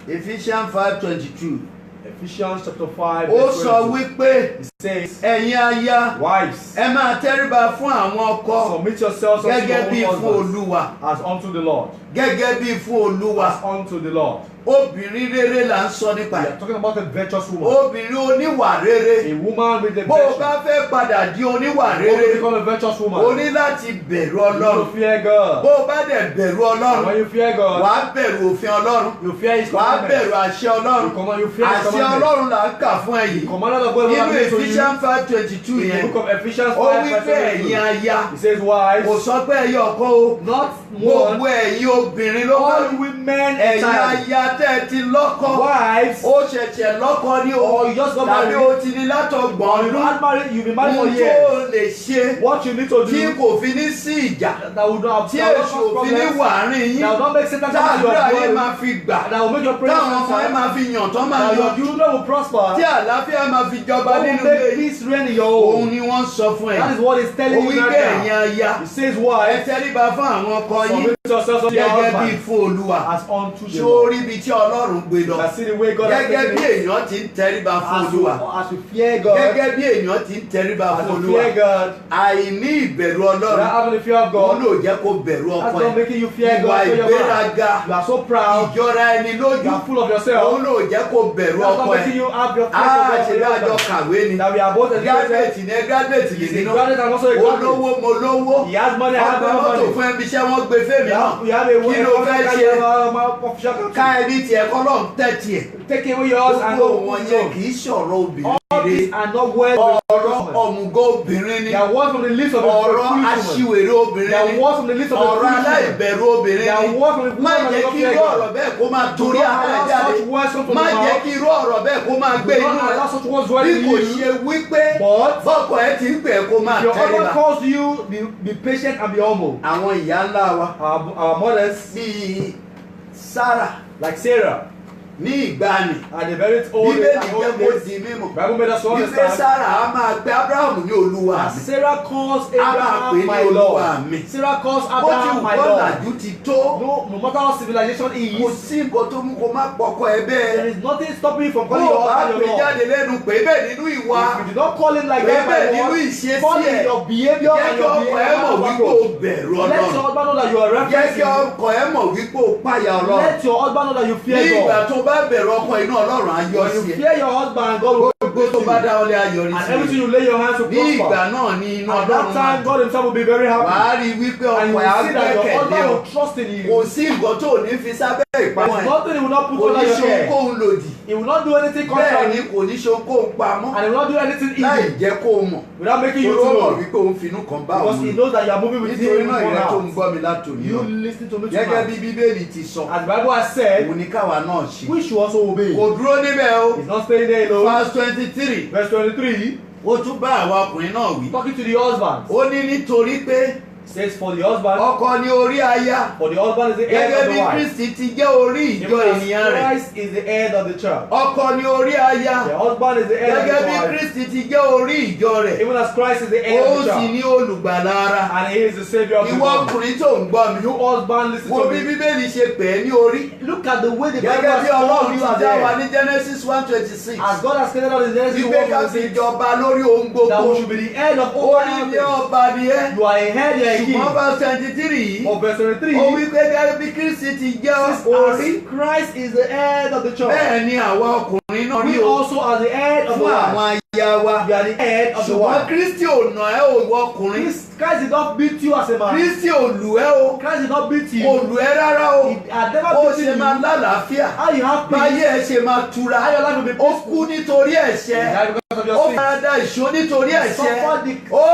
Ephesians 5:22 Ephesians chapter 5. ó verse sọ 22. wípé It says, ẹ̀yin aya wives, ẹ máa tẹríba fún àwọn ọkọ submit yourselves unto gẹ́gẹ́ bí your fún own husbands Olúwa as unto the Lord. gẹ́gẹ́ bí fún Olúwa As unto the Lord. obìnrin rere là ń sọ nípa We ẹ̀ are talking about a virtuous woman. obìnrin oníwà rere A woman with a bó o virtue. bá fẹ́ padà di oníwà You want to rere become a virtuous woman. o ní láti bẹ̀rù You need Ọlọ́run to fear God. bó o bá dẹ̀ bẹ̀rù And when Ọlọ́run you fear God, wàá bẹ̀rù òfin Ọlọ́run you fear His wàá bẹ̀rù commandments. àṣẹ Ọlọ́run You fear His àṣẹ commandments. Ọlọ́run là ń kà fún ẹ The yìí commandment of God will nínú happen to you. Ephesians 5:22 In the yẹn book of Ephesians ó 5 wí verse pé ẹ̀yin 22. aya It says, wives, kò sọ pé ẹ̀yin ọkọ o not gbogbo one, ẹ̀yin obìnrin ló bá all women ẹ̀yin entirely. aya tẹ́ ẹ ti lọ́kọ Wives, ó ṣẹ̀ṣẹ̀ lọ́kọ ní o or you just got tàbí married, o ti ní látọgbọ̀n or you ọdún not married, you've been married for ohun tó years. lè ṣe What you need to tí do kò fi ní sí ìjà that will not tí that will èṣù not cause òfin ní problems, wàárín yín that will not make Satan come to táàdúrà yín your máa glory, fi gbà that will make your prayers táwọn ọmọ yín máa answered, fi yàn tán máa that your yanjú children will prosper, tí àlàáfíà máa fi jọba that nínú will ilé make yín peace reign in your òun home. ni wọ́n sọ fún ẹ That is what he's ó telling you wí right pé ẹ̀yin now. aya He says, ẹ wives, tẹríba fún àwọn ọkọ yín submit yourselves unto your gẹ́gẹ́ bí husband fún Olúwa as unto the ṣó Lord. rí ibi tí Ọlọ́run gbé lọ That see the way God has gẹ́gẹ́ taken bí it. èèyàn ti ń tẹríba fún Olúwa As you fear God, gẹ́gẹ́ bí èèyàn ti ń tẹríba as fún you Olúwa fear God, àìní ìbẹ̀rù without Ọlọ́run having the fear of òun God, ló jẹ́ kó bẹ̀rù that's ọkọ not ẹ̀ making you fear ìwà God. So your man, ìgbéraga you are so proud, ìjọra ẹni you lójú are full of yourself. òun ló jẹ́ kó bẹ̀rù That's ọkọ not making ẹ̀ you have your fear of God. ṣe bí àjọ kàwé ni That we are both educated. gírádùétì ni gírádùétì He's lèmi a náà graduate and also a graduate. olówó mo lówó He has money, I have ọgbẹ́ mọ́tò money. fún ẹbí iṣẹ́ wọ́n gbé fèmí náà You have a kí ló fẹ́ ṣe official ká country. ẹbí tiẹ̀ kọ́ lọ́n tẹ̀ tiẹ̀ Take away yours and gbogbo go wọn with yẹn yours. kì í ṣọ̀rọ̀ obìnrin All rere these are not words ọ̀rọ̀ of ọ̀mùgọ̀ obìnrin ni They are words from the lips of a ọ̀rọ̀ foolish woman. aṣiwèrè They obìnrin are ni words from the lips of a ọ̀rọ̀ foolish woman. aláìbẹ̀rù They obìnrin are ni words from the má woman jẹ́ that kí fear irú God. ọ̀rọ̀ bẹ́ẹ̀ kó máa Do torí not ara ẹ̀ allow jáde such words come from má the jẹ́ mouth. kí irú ọ̀rọ̀ bẹ́ẹ̀ kó máa gbé Do inú not rẹ̀ allow such words bí dwelling in kò you. ṣe wípé But bọ́kọ̀ ẹ ti ń pè é kó máa your tẹríba. husband calls you, be patient and be humble. àwọn ìyá ńlá wa Our mothers, bíi Sarah like Sarah, ní ìgbàanì at the very old bíbélì and jẹ́ old kó days, di mímọ̀ Bible made us to wípé understand. Sarah á máa pe Abraham ní olúwa As mi Sarah calls á máa pè Abraham ní my olúwa Lord. mi Sarah calls bó ti Abraham wù my kó Lord. làjú ti tó No matter how civilization kò is, sí nǹkan tó mú kó má pọkọ ẹ there bẹ́ẹ̀ is nothing stopping you from bó calling o your bá husband pè your Lord. jáde lẹ́nu pé bẹ́ẹ̀ nínú ìwà If you do not call him like pé that, bẹ́ẹ̀ my nínú Lord, ìṣesí call him ẹ̀ your behavior jẹ́ and kí your ọkọ ẹ mọ̀ wípé o behavior. bẹ̀rù Let your Ọlọ́run husband know that you are jẹ́ kí referencing. ọkọ ẹ mọ̀ wípé o páyà Ọlọ́run Let your husband know that you ní fear ìgbà God. tó bá bẹ̀rù ọkọ inú Ọlọ́run á yọ When you sí ẹ fear your husband, God will gbogbo tó bá dá ọlẹ́ ayọ̀rí and sí everything ẹ you lay your hands to ní ìgbà prosper. náà ni inú At that Ọlọ́run máa time, dùn God himself will be very wà happy. á rí i wípé And you ọkọ ẹ á will see that your gbẹ́kẹ̀lé husband ọ will trust in kò you. sí nǹkan tó ò ní fi sábẹ́ ìpamọ́ There's ẹ̀ nothing he will not put kò ní under your ṣe care. ohunkóhun lòdì He will not do anything bẹ́ẹ̀ ni contrary. kò ní ṣe ohunkóhun pamọ́ And he will not do anything láì evil jẹ́ kó o mọ̀ without making you torí ó mọ̀ to know. wípé òun finú kan bá Because òun he knows that you are moving with nítorí him náà in one ìrẹ́ tó ń house. gbọ́ mi látòní You lọ listen to me gẹ́gẹ́ bí tonight. Bíbélì ti sọ As the Bible has said, òun ni káwa náà ṣe we should also obey. kò dúró níbẹ̀ o He's not staying there alone. verse 23 Verse 23, ó tún bá àwa ọkùnrin náà wí talking to the husband, ó ní nítorí pé says for the husband, ọkọ ni orí aya for the husband is the head gẹ́gẹ́ of bí the wife. Kristi ti jẹ́ orí ìjọ Even as ènìyàn rẹ̀ Christ is the head of the church. ọkọ ni orí aya The husband is the head of gẹ́gẹ́ the bí wife. Kristi ti jẹ́ orí ìjọ rẹ̀ Even as Christ is the head ó of the sì church. ní olùgbàlà ara And he is the savior of the ìwọ world. ọkùnrin tó ń gbọ́ mi You husband, listen wo to bí me. Bíbélì ṣe pè é ní orí Look at the way the Bible gẹ́gẹ́ has bí called Ọlọ́run you ti as dá the wa head. ní Genesis 1:26 As God has created us in Genesis wípé ká fi 1:26, jọba lórí ohun that we gbogbo should be the head of all orí ní things. ọba ni ẹ́ You are a head, you are a king. ṣùgbọ́n verse 23 yìí Of verse 23, ó wí pé gẹ́gẹ́ bí Kristi ti jẹ́ says, orí as Christ is the head of the church. bẹ́ẹ̀ ni àwa ọkùnrin We also are the head of the fún àwọn wife. aya wa. You are the head of the ṣùgbọ́n wife. Kristi ò nà ẹ́ o ìwọ ọkùnrin. Christ did not beat you as a man. Kristi ò lù ẹ́ o. Christ did not beat you. Kò lù ẹ́ rárá o. He had never Ó beaten ṣe máa you. lálàáfíà. How you have Báyé peace. ẹ ṣe máa tura. How your life will be Ó peaceful. kú nítorí ẹ̀ṣẹ̀. He died because of your Ó sin. farada ìṣó nítorí ẹ̀ṣẹ̀. suffered the- Ó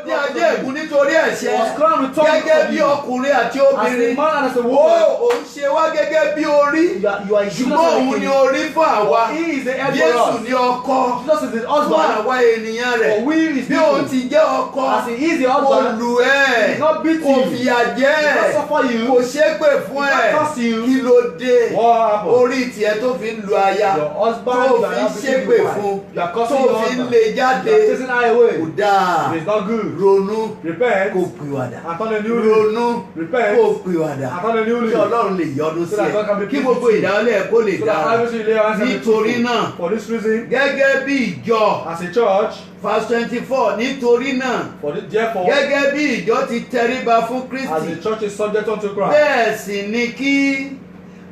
ní ajé ègún nítorí ẹ̀ṣẹ̀. He was crowned with thorns Gẹ́gẹ́ because of bí you. ọkùnrin àti As a obìnrin. man and as a woman. Òun ṣe wá gẹ́gẹ́ bí orí. You are Ṣùgbọ́n òun ni orí fún àwa. He is the head Jésù for us. ni ọkọ Jesus is the fún husband. àwa ènìyàn rẹ̀. For we is Bí òun people. ti jẹ́ ọkọ, As he is the kò husband. lù ẹ́, He did not beat kò you. fìyà jẹ He did not ẹ́, suffer you. kò ṣépè fún He did ẹ̀. not curse you. Kí ló dé? What happened? Orí tiẹ̀ tó fi ń lu aya, Your husband, tó you are fi ń not beating ṣépè your wife. fún, You are tó cursing your fi ń husband. lé You jáde. are chasing her away. Kò dáa. It is not good. Ronú Repent. kó pìwàdà. And turn a new leaf. Ronú Repent. kó pìwàdà. And turn a new Kí leaf. Ọlọ́run lè yọ́nú So sí that God can be ẹ. Kí pleased gbogbo with you. ìdáwọ́lé ẹ̀ kó lè So that dára. everything you lay your hands on the Nítorí people. náà, For this reason, gẹ́gẹ́ bí ìjọ. as a church, Verse 24, nítorí náà, therefore, gẹ́gẹ́ bí ìjọ ti tẹríba fún as Kristi, the church is subject unto Christ, bẹ́ẹ̀ sì ni kí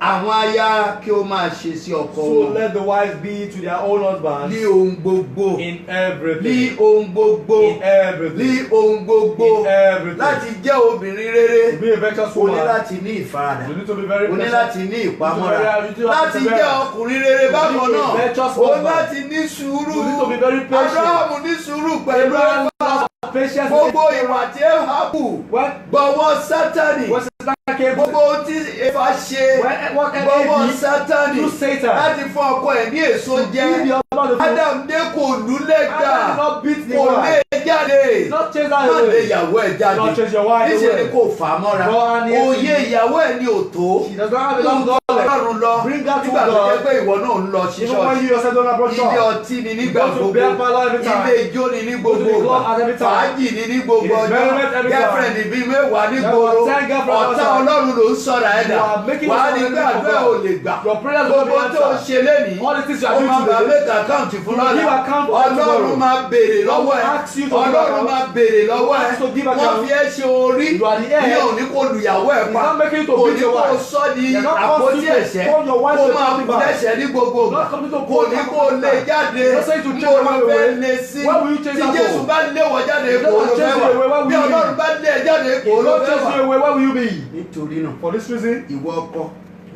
àwọn aya kí ó máa ṣe sí ọkọ so wọn. let the wives be to their own husbands Ní ohun gbogbo, in ní everything. ohun gbogbo, In everything. ní ohun gbogbo, In everything. láti jẹ́ obìnrin rere, To be a virtuous o ní woman, láti ní ìfaradà, you need to be very o ní patient. láti ní ìpamọ́ra, You need to be láti very- jẹ́ ọkùnrin rere bákan To be a náà, virtuous o husband. láti ní sùúrù. You need to be very patient. Abrahamu ní sùúrù pẹ̀lú Abraham Éfà. lost patience. Gbogbo ìwà tí ó hapù When gbọ́wọ́ Sátánì. Satan came, Gbogbo ohun tí Éfà ṣe what can gbọ́wọ́ they be? Sátánì Through Satan. láti fún ọkọ ẹ̀ ní èso Give the jẹ. husband the food. Adam dé kò lù lẹ́gbà, Adam did not beat the kò lé wife. jáde. Not chase her Má lé away. ìyàwó ẹ̀ jáde. Not chase your wife Níṣẹ́ ni away. kò fà á mọ́ra. Go and yes, Òye ìyàwó ẹ̀ ní òtó. She does not have a Tó long ń knowledge. Ọlọ́run lọ Bring her to nígbà tó jẹ́ God. pé ìwọ náà ń lọ sí Even when ṣọ́ọ̀ṣì. you yourself don't approach Ilé God. ọtí ni nígbà You go to gbogbo. beer parlour every time. Ilé ijó ni ní Go to gbogbo the club ìgbà. at every time. Fàájì ni ní gbogbo It is ọjọ́. merriment every time. Girlfriend bíi mẹ́wàá ní There gbòòrò. were 10 girlfriends Ọ̀tá outside. Ọlọ́run ló ń sọ̀rọ̀ ẹ̀dá. You are making Wàá yourself ní enemy pé of àdúrà God. ò lè gbà. Your prayers will Gbogbo be tó ń answered. ṣe lénìí. All the things you Ó are doing máa bá today. make account fún You lọ́la. give account for that Ọlọ́run tomorrow. máa béèrè lọ́wọ́ God ẹ̀. will ask you to give Ọlọ́run account. máa béèrè lọ́wọ́ ẹ̀. ask you to give Wọ́n account. fi ẹ́ ṣe orí. You are the head. Ní òní kò lùyàwó ẹ̀ He's pa. not making you to Kò beat ní your kó wife. sọ́ di You're not àpótí forced to ẹ̀ṣẹ̀. turn your wife Kó to máa something kú bad. lẹ́sẹ̀ ní gbogbo ìgbà. Not something to Kò ní kó lé jáde. Don't say to Mo chase máa your fẹ́ way. lé sí. Why will you chase Tí her Jésù for? bá lé wọ jáde If kò God ló chase fẹ́ you away, wà. why will Bí you Ọlọ́run leave? bá lé ẹ jáde kò If ló God fẹ́ chase wà. you away, where will you be? Nítorí náà, For this reason, ìwọ ọkọ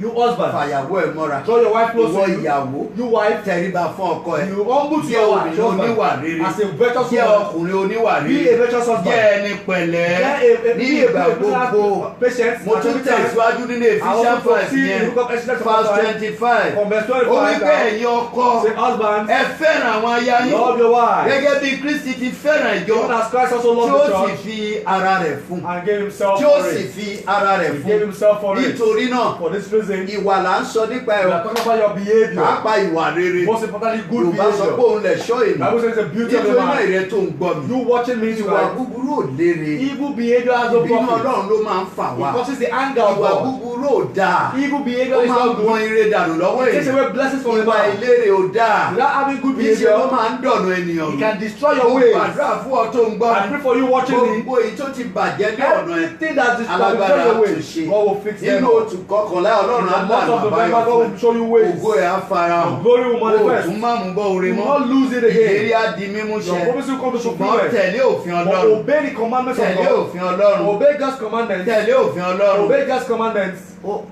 you husband, fàyàwó ẹ̀ mọ́ra. draw your wife close Ìwọ to you. ìyàwó You wife, tẹríba fún ọkọ ẹ̀. you humble to Jẹ́ your wife, obìnrin oníwà husband, rere. as a virtuous Jẹ́ woman. ọkùnrin oníwà Be a rere. virtuous husband. Jẹ́ ẹni pẹ̀lẹ́ ní ìgbà gbogbo. Patience. Mo tún tẹ̀síwájú nínú Ephesians 5 yẹn. Verse 25. From verse Ó wí 25 pé down. ẹ̀yin ọkọ Say, husbands, ẹ fẹ́ràn àwọn aya yín. love your wife. Gẹ́gẹ́ bí Kristi ti fẹ́ràn ìjọ Even as Christ also tí ó loved the sì church fi ara rẹ̀ fún. and gave himself Tí ó for sì it. fi ara rẹ̀ He gave fún. himself for it. Nítorí náà, For this reason, we ìwà là ń sọ nípa are ẹ̀ talking about your behavior. pàápàá ìwà rere. Most importantly, good Yorùbá sọ pé behavior. òun lẹ̀ ṣọ́ ènìyàn. Bible says the beauty of the Nítorí náà man. ìrẹ́ tó ń gbọ́ mi. You watching me Ìwà tonight. búburú ò léèrè. Evil behavior has no Ìbínú profit. Ọlọ́run ló máa ń fà It wá. causes the anger of Ìwà God. búburú ò dáa. Evil behavior Ó is máa ń not gbọ́n good. ire dànù lọ́wọ́ It takes ènìyàn. away blessings from the Ìwà man. ìlérè ò dáa. Without having good Bí ṣe ló behavior, máa ń dọ̀nà ènìyàn. it can destroy your Mo ways. gbàdúrà fún ọ tó ń gbọ́ I mi. pray for you watching me. Gbogbo èyí tó ti bàjẹ́ ní ọ̀nà ẹ̀. Everything that is Alágbára destroy your á tún ways, ṣe. God will fix them. Nínú oṣù kọkànlá Ọlọ́run á In the month lànà of àbáyọ November, God fún will show you ways. ògo ẹ̀ á farahàn. Your glory will O ò manifest. tún má mú bọ́ oore You will mọ́. not lose it Ìlérí again. á di mímú Your ṣẹ. promise will come to Ṣùgbọ́n fulfillment. tẹ̀lé òfin But Ọlọ́run. obey the commandments of Tẹ̀lé God. òfin Ọlọ́run. Obey God's commandments. Tẹ̀lé òfin Ọlọ́run. Obey God's commandments.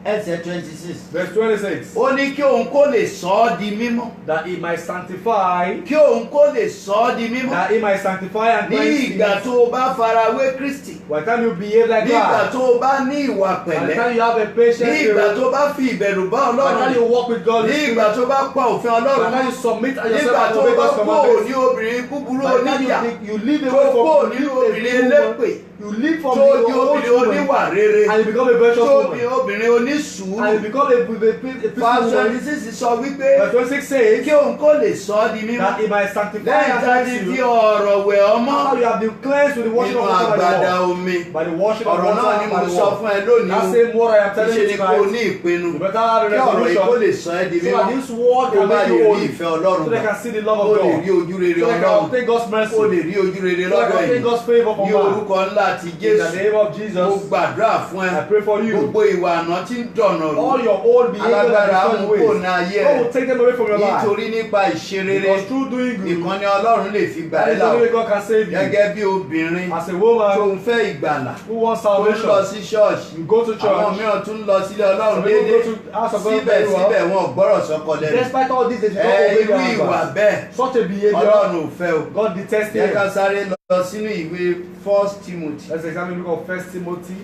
Ẹsẹ̀ 26. Verse 26. Ó ní kí òun kó lè sọ ọ́ di mímọ́. That he might sanctify. Kí òun kó lè sọ ọ́ di mímọ́. That he might sanctify and Ní cleanse ìgbà thee. tó o bá farawé Kristi. By the time you behave like Ní ìgbà God. tó o bá ní ìwà By the pẹ̀lẹ́. time you have a patient Ní ìgbà spirit. tó bá fi ìbẹ̀rù bá By the Ọlọ́run time rìn. you walk with God. Ní ìgbà tó bá pa òfin By the Ọlọ́run time mọ́. you submit yourself Nígbà and tó obey bá God's kó commandments. ní obìnrin búburú By the time oníjà. you live Tó away kó from nínú you obìnrin live a elépè. woman. You live from Tó di your own obìnrin oníwà woman. rere. And you become a virtuous Tó di woman. obìnrin onísùúrù. And you become a peaceful Verse woman. 26 sọ wípé Verse 26 says kí òun kó lè sọ ọ́ di mímọ́. that he might sanctify Lẹ́yìn and tá a ti cleanse fi you. ọ̀rọ̀ wẹ̀ ọ́ mọ́ Now you have been cleansed with the washing nínú of water by the àgbàdà word. omi. By the washing of Ọ̀rọ̀ water náà ni mo by the sọ word. fún ẹ lónìí That o. same word I am telling Ṣé you ni kò ní tonight. ìpinnu You better have a kí ọ̀rọ̀ yìí kó resolution. lè sọ ẹ́ di So mímọ́. that this word Kó can bá make lè you rí holy. ìfẹ́ So Ọlọ́run they gbà. can see the love Kó of lè God. rí ojú rere So they can Ọlọ́run. obtain God's mercy. Kó lè rí ojú rere So they lọ́dọ̀ can obtain èyí. God's favor from Ní man. orúkọ ńlá ti In the Jésù. name of Mo Jesus, gbàdúrà fún ẹ. I pray for you. Gbogbo ìwà àná tí ń dọ̀nà rú. All your old behavior Alágbára that á is mú not kó ways. ní ayé God ẹ. will take them away from your life. Nítorí nípa ìṣerere Because through doing good, nìkan ni Ọlọ́run lè fi gbà that ẹ́ is là. the only way God can save you. Gẹ́gẹ́ bí obìnrin As a tó woman ń fẹ́ ìgbàlà. who wants Tó ń lọ salvation, sí ṣọ́ọ̀ṣì. you go to Àwọn church. mìíràn tún lọ sílé Ọlọ́run Some people déédéé. go to house of God very well. Síbẹ̀síbẹ̀ wọn ò gbọ́rọ̀ sọ́kọ lẹ́nu. Despite all this, they do not obey Irú your ìwà husband. bẹ́ẹ̀ Such a behavior, Ọlọ́run ò fẹ́ o. God detests Jẹ́ it. ká sáré lọ sínú ìwé 1 Timothy. Let's examine the book of 1 Timothy.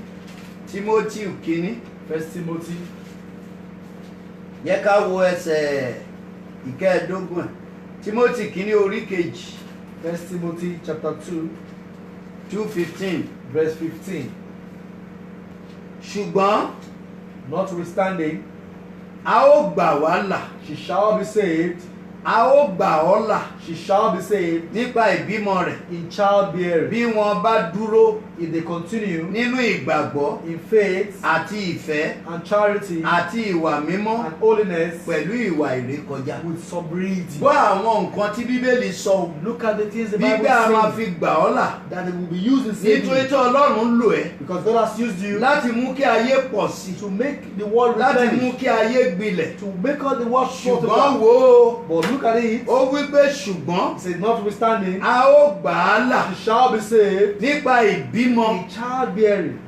Timothy kínní. 1 Timothy. Jẹ́ ká wo ẹsẹ̀ ìkẹẹ̀ẹ́dógún ẹ̀. Timothy kínní orí kejì 1 Timothy chapter 2, 2:15. verse 15. Ṣùgbọ́n Notwithstanding, a ó gbà wá là. she shall be saved. A ó gbà ọ́ là She shall be saved nípa ìbímọ rẹ̀. in childbearing. Bí wọ́n bá dúró If they continue nínú ìgbàgbọ́ in faith àti ìfẹ́ and charity àti ìwà mímọ́ and holiness pẹ̀lú ìwà ìrékọjá. with sobriety. Gbọ́ àwọn nǹkan tí Bíbélì sọ o. Look at the things the Bible Gbígbé a máa says fi gbà ọ́ là. that it will be used in saving Nítorí you. tí Ọlọ́run lò ẹ́ Because God has used you láti mú kí ayé pọ̀ sí i. to make the world Láti mú replenish, kí ayé gbilẹ̀. to make all the world Ṣùgbọ́n multiply. wo o, But look at it. ó wí pé ṣùgbọ́n It says, notwithstanding, a ó gbà á là she shall be saved nípa ìbímọ. in childbearing.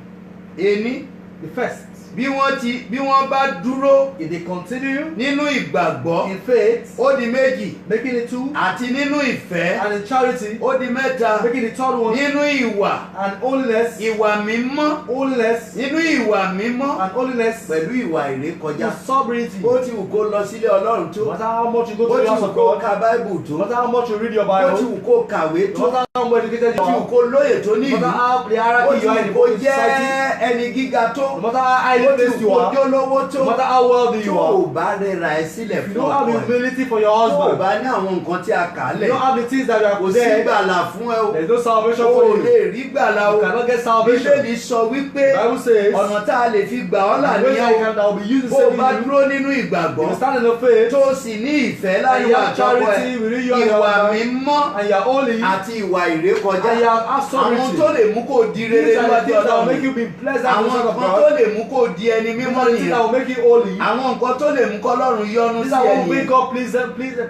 Ení The first, bí wọ́n bá dúró if they continue nínú ìgbàgbọ́ in faith, ó di méjì making it two, àti nínú ìfẹ́ and in charity, ó di mẹ́ta making it third one, nínú ìwà and holiness, ìwà mímọ́ holiness, nínú ìwà mímọ́ and holiness, pẹ̀lú ìwà ìrékọjá. with sobriety. Bó ti wù kó lọ sílé Ọlọ́run tó No matter how much you go bó to ti the house wù of kó God, ka Báíbù tó no matter how much you read your bó ti Bible, wù kó kàwé tó no matter how well educated you bó ti wù are, kó lóye tó ní no matter ìlú how the bó hierarchy ti you are wù in kó the jẹ́ society, ẹni gíga tó no matter how highly bó ti placed wù you kó are, jólówó tó no matter how wealthy you tó are, o bá rẹra ẹ sílẹ̀ if you fún don't have ọkọ ẹ humility for your tó o husband, bá ní àwọn nǹkan tí a kà á you lẹ̀ don't have the things that you kò are sí there, gbàlà fún ẹ o there is no salvation o for ò you. lè rí gbàlà o You cannot get salvation. Bíbélì sọ wípé The Bible says, ọ̀nà tá a lè fi gbà ọ́ là the way níyàwó that will be used in bó o saving bá you, dúró nínú ìgbàgbọ́ if you stand in the faith, tó o sì ní ìfẹ́ láyé and you wà have tọ́kọ ẹ charity within you and your ìwà husband, mímọ́ and you are holy, àti ìwà ìrékọjá and you have àwọn sovereignty, tó lè mú kó o di rere these are the níwájú things that will make Ọlọ́run you be pleasant in the àwọn sight of nǹkan God. tó lè mú kó o di ẹni These mímọ́ are the things that nìyẹn will make you holy. àwọn nǹkan tó lè mú kọ́lọ́run yọ́nú These sí are what will ẹ̀yìn make God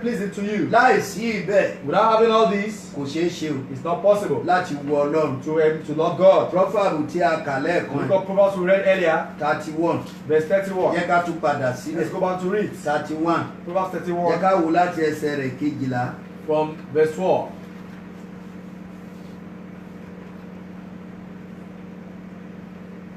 pleasing to you. láìsí ibẹ̀ Without having all these, kò ṣeé ṣe o it's not possible láti wo Ọlọ́run. to love God. Prọ́fàbù tí a kà The lẹ́ẹ̀kan book of Proverbs we read earlier, 31 verse 31. yẹ ká tún padà sílẹ̀ Let's go back to read 31 Proverbs yẹ 31 ká wò láti ẹsẹ̀ rẹ̀ kejìlá. from verse 12.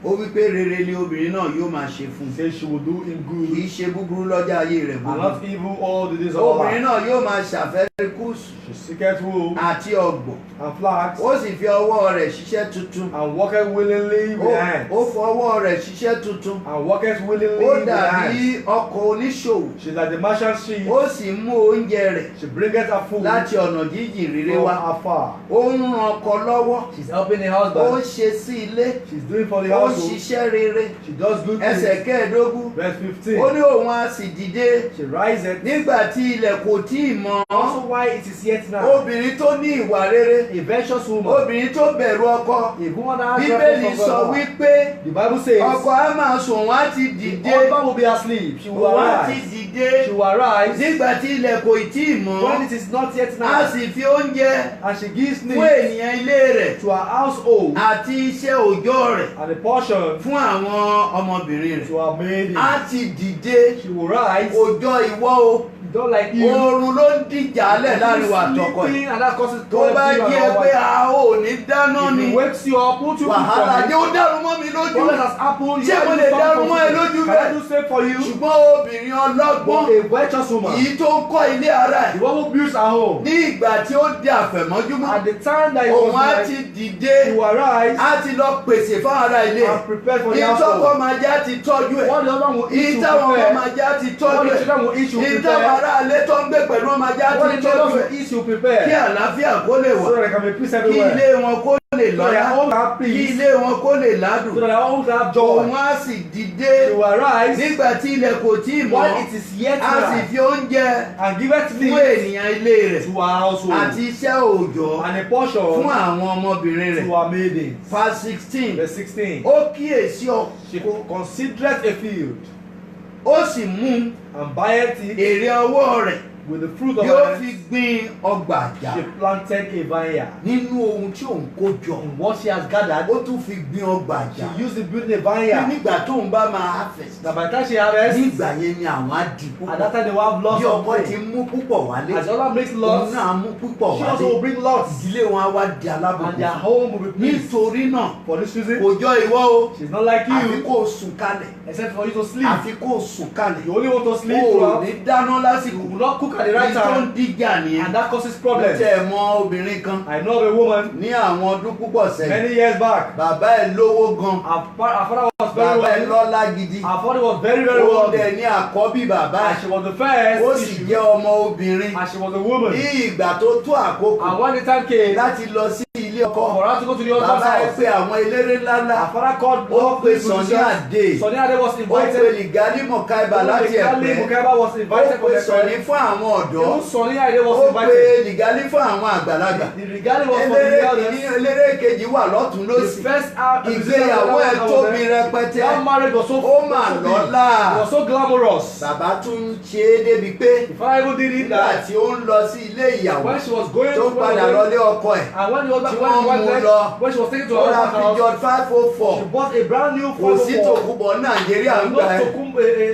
Ó wí pé rere ni obìnrin náà yóò máa ṣe fún He says she will do him kì í good ṣe búburú lọ́jọ́ ayé rẹ̀ and gbogbo. not evil all the days of her Obìnrin life. náà yóò máa ṣàfẹ́rí kúùsù She seeketh wool àti ọ̀gbọ̀ and flax ó sì fi ọwọ́ rẹ̀ ṣiṣẹ́ tuntun. and walketh willingly with her hands. Ó fọwọ́ rẹ̀ ṣiṣẹ́ tuntun. And walketh willingly Ó with her hands. dàbí ọkọ̀ oníṣòwò. She is like the merchant ship. Ó sì mú oúnjẹ rẹ̀ She bringeth her food láti ọ̀nà jíjìn rere from wá. afar. Ó ń ran ọkọ lọ́wọ́. She's helping the Ó ń husband. ṣe sí ilé. She's doing for the Ó ń household. ṣiṣẹ́ rere. She does good Ẹsẹ̀ things. kẹẹ̀ẹ́dógún. Verse Ó 15. ní òun á sì dìde She riseth. nígbà tí ilẹ̀ kò tí ì mọ́. Also why it is yet now. Obìnrin tó ní ìwà rere. A virtuous woman. Obìnrin tó bẹ̀rù ọkọ. A woman that has Bíbélì reference sọ from God. wípé The Bible says ọkọ á máa sùn wọ́n á ti the dìde. husband will be asleep. She will Wọ́n á ti arise. dìde She will arise nígbà tí ilẹ̀ kò tí ì mọ́. when it is not yet Á now. sì fi oúnjẹ And she gives fún needs ènìyàn ilé rẹ̀ to her household àti iṣẹ́ òòjọ́ rẹ̀ and a portion fún àwọn ọmọbìnrin rẹ̀. to her maiden. Á ti dìde She will rise. òòjọ́ ìwọ o. Don't like you. Oorun ló ń dìjà lẹ̀ láàrin wa àtọkọ ẹ̀. Sleeping and that causes Tó bá jẹ́ pé a ò ní dáná if ni he wakes you up, won't you cook wàhálà for jẹ́ ó dàrú mọ́ mi me? lójú. What has happened? Ṣé mo lè dárun mọ́ ẹ lójú Can I bẹ́ẹ̀? do same for you? Ṣùgbọ́n obìnrin ọlọ́gbọ́n But a virtuous woman, èyí tó ń kọ́ ilé ara ẹ̀ the one who builds her home, ní ìgbà tí ó di àfẹ̀mọ́júmọ́ at the time that it òun was á night, ti dìde you arise á ti lọ pèsè fún ara ilé and prepare for the ìtọ́kọ household. máa jẹ́ á ti tọ́jú ẹ̀ What the other will eat, you ìtàwọn ọmọ prepare. máa jẹ́ á ti What tọ́jú the ẹ̀ children will eat, you ìtàwọn prepare. ará ilé tó ń gbé pẹ̀lú ọmọ máa jẹ́ á What ti the children tọ́jú ẹ̀ will eat, you kí prepare. àlàáfíà kó lè wà So that there can be peace kí everywhere. ilé wọn kó lè So their lọ́lá, homes have kí peace. ilé wọn kó lè ládùn. So that their homes have Òun joy. á sì dìde They will arise nígbà tí ilẹ̀ kò tí ì mọ́, while it is yet á sì night fi oúnjẹ and giveth fún meat ènìyàn ilé rẹ̀ to our household àti iṣẹ́ òòjọ́ and a portion fún àwọn ọmọbìnrin rẹ̀. to our maidens. Verse 16. Verse 16. Ó kíyèsí She ọkọ, considereth a field ó sì mú and buyeth it èrè ọwọ́ rẹ̀, with the fruit of yóò her fi hands. gbin ọgbà àjà. She planted a vineyard. Nínú ohun tí òun kó jọ, In what she has gathered, ó tún fi gbin ọgbà àjà. she used to build a vineyard. Nígbà tóun bá máa harvest, Now by the time she harvests, nígbà yẹn ni àwọn á di at that púpọ̀. time they will have lots Bí of ọkọ ti grain. mú púpọ̀ wálé, As the other makes òun lots, náà mú púpọ̀ she wálé. also will bring lots. Ìdílé wọn á wá di And their alábùkún. home will be pleased. Nítorí náà, For this reason, kò jọ ìwọ o, she's not like àfi you, kó o sùn kalẹ̀, except for you to sleep. àfi kó o sùn kalẹ̀. You only want to sleep O ò throughout. ní dáná You lásìkò. will not cook at the right Ní tó ń time, díjà nìyẹn. and that causes Mo problems. tẹ̀ mọ obìnrin kan I know of a woman ní àwọn ọdún púpọ̀ sẹ́yìn. many years back. Bàbá ẹ̀ lówó gan. Her father was very Bàbá ẹ̀ wealthy. lọ́lá gidi. Her father was very, very Ó wealthy. dẹ̀ ní àkọ́bí bàbá And ẹ̀. she was the Ó first sì issue. jẹ́ ọmọ obìnrin. And she was a woman. Ní ìgbà tó tó àkókò And when the time came láti lọ sí ilé ọkọ, for her to go to the husband's bàbá ẹ̀ house, pe àwọn eléré ńláńlá. her father called Ó all pe the Sunny musicians. Adé. Sunny Adé was Ó pe invited. Lìgálí Mọ̀káíbà láti Kali Ẹ̀pẹ́. Mukaiba was Ó invited for pe the Sunny friend. fún àwọn ọ̀dọ́. Even Sunny Adé was Ó pe invited. Lìgálí fún àwọn àgbàlagbà. The regalia was for the elders. Eléré kejì wà lọ́tún The lósì. first Ìgbéyàwó ẹ̀ tóbi rẹpẹtẹ. That marriage was so Ó mà so big. lọ́lá. It was so glamorous. Bàbá tún ṣe é débi pé The father even did it nígbà that tí ó ń lọ sí ilé ìyàwó when she was going tó to padà lọlé ọkọ ẹ̀, and when the husband tí when wọ́n the wife mú left, lọ, when she was taken to ó her ra husband's house, Peugeot 504. she bought a brand new Kò sí 504. tòkunbọ̀ Nàìjíríà ń No gbà ẹ́. Tokum,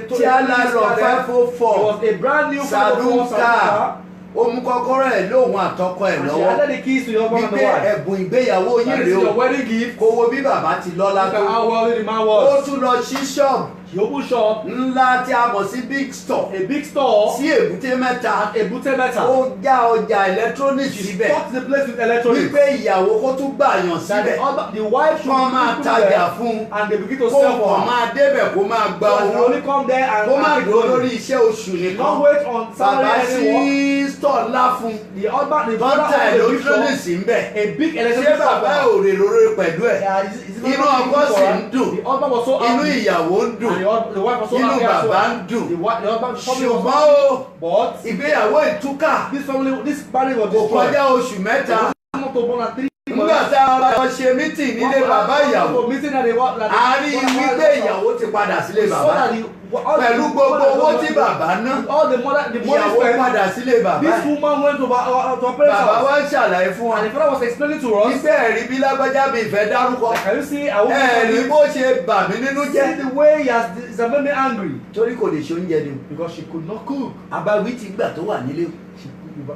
Tí a lá lọ it 504. was a brand new 504 Saloon car. Ó mú kọ́kọ́rọ́ ẹ̀ lóhun àtọkọ ẹ̀ and she lọ́wọ́. handed the keys to the husband and the Wípé wife. ẹ̀bùn ìgbéyàwó yín That is rèé your o. wedding gift. Kò wo bí bàbá ti lọ́lá Look at how tó. wealthy the man Ó was. tún lọ sí ṣọ́ọ̀bù He opened shop, ńlá tí a mọ̀ sí big store a big store, sí Èbúté Mẹ́ta. Ebute Meta. Ó já ọjà electronics She síbẹ̀. stocked the place with electronics. Wípé ìyàwó kó tún gbàyàn That síbẹ̀. the wife should Kọ́ máa put tajà there, fún un. and they begin to Kó sell for kàn her. máa débẹ̀ kó máa gba So she owó. only come there and Kó má take dúró money. lórí iṣẹ́ oṣù Not nìkan. wait on salary Bàbá anymore. sí store ńlá fún un. The husband, the Tọ́ntà father of the big shop, electronics ń bẹ̀. a big Ṣé electronic bàbá shop. ò rè lórí pẹ̀lú ẹ̀? Yeah, is it not Inú something ọkọ for sì her? ń dùn. The husband was so Inú happy. ìyàwó ń dùn. And the wife was so Inú happy as bàbá well. ń dùn. The husband family was Ṣùgbọ́n happy. ó But ìgbéyàwó ìtúkà this family, this marriage was kò destroyed. kọjá oṣù mẹ́ta. Not to born at 3 Nígbà months. tá a lọ ṣe mítìn nílé bàbá ìyàwó, Meeting that they want. a rí wípé ìyàwó ti padà sílé So bàbá. that Pẹ̀lú gbogbo owó tí bàbá ná, all the money ìyàwó spent. padà sílé bàbá. This woman went to her parents' Bàbá house. wa ń ṣàlàyé fún wa. And the father was explaining to us. Wípé ẹ̀rí bí lágbájá mi ìfẹ́ dárúkọ. Can you see? I won't Ẹ̀rí bó ṣe bà mí nínú see jẹ́. the way he has made me angry. Torí kò lè ṣe oúnjẹ ni. Because she could not cook. Àbáwí ti gbà tó wà nílé.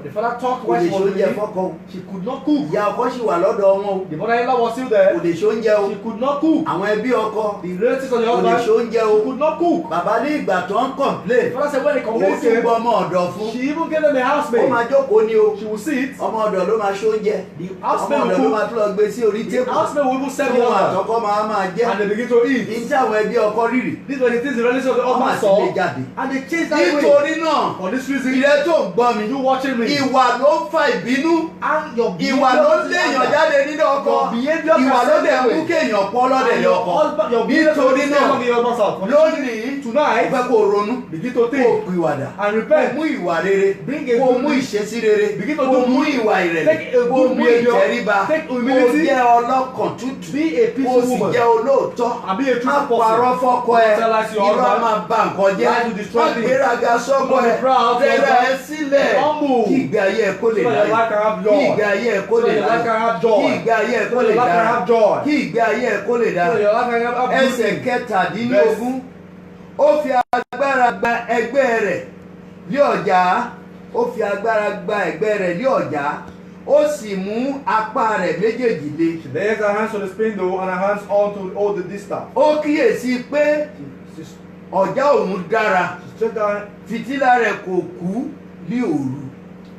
The father talked Kò when lè she ṣe was oúnjẹ leaving. fọ́kọ. She could not cook. Ìyá ọkọ ṣì wà lọ́dọ̀ wọn o. The mother-in-law was still Kò there. lè ṣe oúnjẹ o. She could not cook. Àwọn ẹbí ọkọ The relatives of the kò lè ṣe husband, oúnjẹ o. she could not cook. Bàbá ní ìgbà tó ń The complain. father said when the Ó complaint tún gbọ́ came, ọmọ ọ̀dọ̀ fún. she even gave them a Ó housemaid. máa jókòó ní o. She will sit. Ọmọ ọ̀dọ̀ ló máa ṣe oúnjẹ. The Ọmọ housemaid ọ̀dọ̀ ló will máa cook. tún lọ gbé sí orí The tébù. housemaid will even serve Tí the wọn husband. àtọkọ máa jẹ. And they begin to eat. Ní tí àwọn ẹbí ọkọ rírì. These were the things the relatives of the Wọ́n máa husband sì lè saw. jáde. And they changed that way. Nítorí náà, For this reason, ìrẹ́ tó ń gbọ́ mi. you watching me. Ìwà ló ń fa ìbínú. And your Ìwà ló ń léèyàn jáde nínú ọkọ. Your behavior Ìwà can ló send dẹ̀ you mú away. kéèyàn pọ́ lọ́dẹ̀ And lé your ọkọ. husband, your behavior Nítorí can náà, stay on the husband's house. For this lónìí, reason, ó tonight, fẹ́ kó ronú. begin to Kó think pìwàdà. and Kó repent. mú ìwà rere. Bring a Kó good mú deed. ìṣesí rere. Begin to Kó do mú good. ìwà ìrẹ̀lẹ̀. Take a Kó good mú behavior. ìtẹríba. Take Kó humility. jẹ́ ọlọ́kàn tútù. Be a Kó peaceful sì woman. jẹ́ olóòótọ́. And be a Má truthful parọ́ person. fọ́kọ ẹ. Tell us your Irọ́ á husband. máa ba nǹkan jẹ́. Lie to destroy Má things. gbéraga sọ́kọ Don't be ẹ. proud, Rẹ̀ra ẹ husband. sílẹ̀. Humble. Kí ìgbé ayé ẹ kó lè So that your life can have Kí joy. ìgbé ayé ẹ kó So lè that your life can have Kí joy. ìgbé ayé ẹ kó So lè that your life can have joy. Kí ìgbé ayé ẹ kó lè So that your life can have good Ẹsẹ̀ things. kẹtàdínlógún. Ó fi agbára gba ẹgbẹ́ rẹ̀ lé ọ̀já. Ó fi agbára gba ẹgbẹ́ rẹ̀ lé ọ̀já. Ó sì mú apá rẹ̀ méjèèjì le. She lays her hands on the spindle and her hands on to hold the distaff. Ó kíyèsí pé She ọ̀já òun dára. straight down Fìtílà rẹ̀ kò kú ní òru.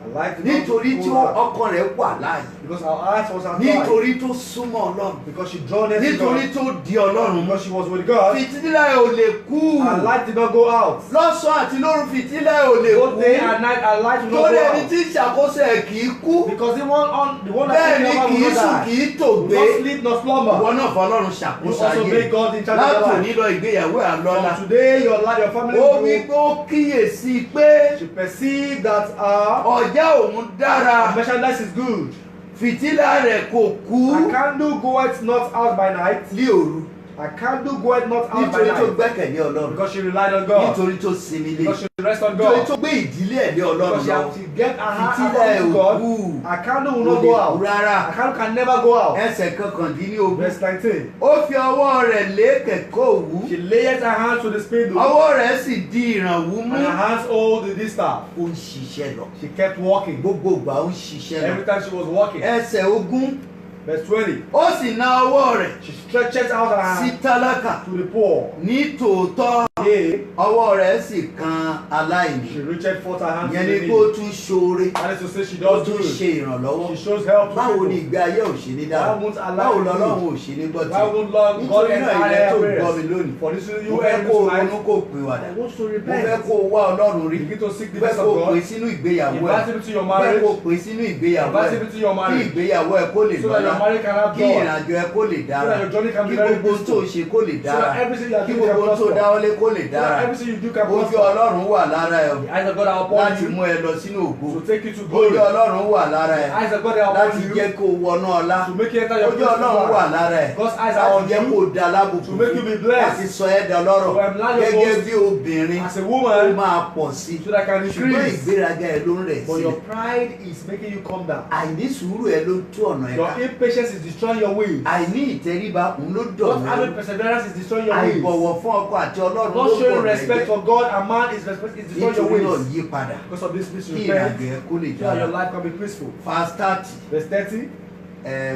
Our life did nítorí tí not go ọkàn rẹ̀ wà láàyè, because our eyes was on God. nítorí tó súnmọ́ Ọlọ́run, Because she drawn near to nítorí God. tó di Ọlọ́run mú. Because she was with God. Fìtílà ò lè kú. Our light did not go out. Lọ́sàn-án àti lóru fìtílà ò lè Both day kú. and night, our light will not Torí go ẹni out. tí ìṣàkóso ẹ̀ kì í kú. Because the one Bẹ́ẹ̀ that ni never kì í will sùn not kì die. í tògbé. Will not sleep nor slumber. Ìwọ náà fọlọ́run You ṣàkóso also ayé. make God in charge of Láti your òní life. lọ ìgbéyàwó àlọ́lá. From today, your family Ó wí will. pé ó kíyèsí pé She perceived that ọ̀já òun dára. merchandise is good. Fìtílà rẹ̀ kò kú A candle goeth not out by night. ní òru. A candle goeth not out by Nítorí tó night. gbẹ́kẹ̀lé Ọlọ́run. Because she relied on God. Nítorí tó sinmi lé. Because she rests on Nítorí God. tó gbé ìdílé ẹ̀ lé Ọlọ́run Because she lọ. has to get her heart Fìtílà according ẹ̀ to ò God. kú. A candle will Kò not lè go kú out. rárá. A candle can never go out. Ẹsẹ̀ kọkàndínlógún. Verse 19. Ó fi ọwọ́ rẹ̀ lé kẹ̀kọ́ òwú. She layeth her hands to the spindle, Ọwọ́ rẹ̀ sì di ìrànwú mú. and her hands hold the distaff. Ó ń ṣiṣẹ́ lọ. She kept walking. Gbogbo ìgbà ó ń ṣiṣẹ́ lọ. Every time she was walking. Ẹsẹ̀ ogún. Verse 20. Ó sì na ọwọ́ rẹ̀ She stretches out her sí hand tálákà. to the poor. Ní tòótọ́ Yea, ọwọ́ rẹ̀ sì kan aláìní. she reached forth her hands to Ìyẹn the ni kó needy. tún ṣoore. That is to say, she Ó does tún good. ṣe ìrànlọ́wọ́. She shows help to Báwo ni people. ìgbé ayé ò ṣe ní dára? Why won't Allah Báwo do lọ́lọ́run good? ò ṣe ní gbọ́ Why tiẹ̀? won't Lord God Nítorí náà enter ilẹ̀ tó her gbọ́ mi prayers? lónìí. For this reason, Mo you fẹ́ and kó o tonight. ronú kó o pè wàdà. I want to Mo fẹ́ repent. kó o wá Ọlọ́run rí. Begin to seek the Mo fẹ́ face kó of o pè God. sínú ìgbéyàwó ẹ̀. Invite him to your Mo fẹ́ marriage. kó o pè sínú ìgbéyàwó Invite ẹ̀. him to your Kí marriage. ìgbéyàwó ẹ̀ kó lè So that your lọ́lá. marriage can have Kí joy. ìrìnàjò ẹ̀ kó lè So dára. that your journey can Kí be very gbogbo tó peaceful. ṣe kó lè So dára. that everything you are Kí doing can gbogbo tó prosper. dáwọ́lé kó lè So dára. that everything you do can Ojú prosper. Ọlọ́run wà lára ẹ̀ o. The eyes of God are upon Láti you mú ẹ lọ sínú ògo. to take you to Ojú glory. Ọlọ́run wà lára The ẹ̀. eyes of God are Láti upon you jẹ́ kó o wọnú ọlá. to make you enter your Ojú place Ọlọ́run wà of lára ẹ̀. God's eyes are Láti on jẹ́ kó you o da lábùkù. to make you be blessed. Láti sọ ẹ́ dọlọ́rọ̀. To enlarge your Gẹ́gẹ́ boast. bí obìnrin. as a Ó woman máa pọ̀ sí. so that I can Ṣùgbọ́n increase. ìgbéraga ẹ̀ ló ń rẹ̀ But your sílẹ̀. pride is making you come down. Àìní sùúrù ẹ̀ ló ń tú ọ̀nà ẹ̀ Your ká. impatience is destroying your ways. Àìní ìtẹríba òun ló Not dọ̀nà having ẹ̀. perseverance is destroying your ways. Àìbọ̀wọ̀ fún ọkọ àti Ọlọ́run ló Not showing dọ̀nà respect ẹ̀gbẹ́. for God and man is destroying your Nítorí náà ways. yí padà. Because of this, please Kí repent ìrìnàjò ẹ̀ kó lè so that your dára. life can be peaceful. Verse 30. Verse 30.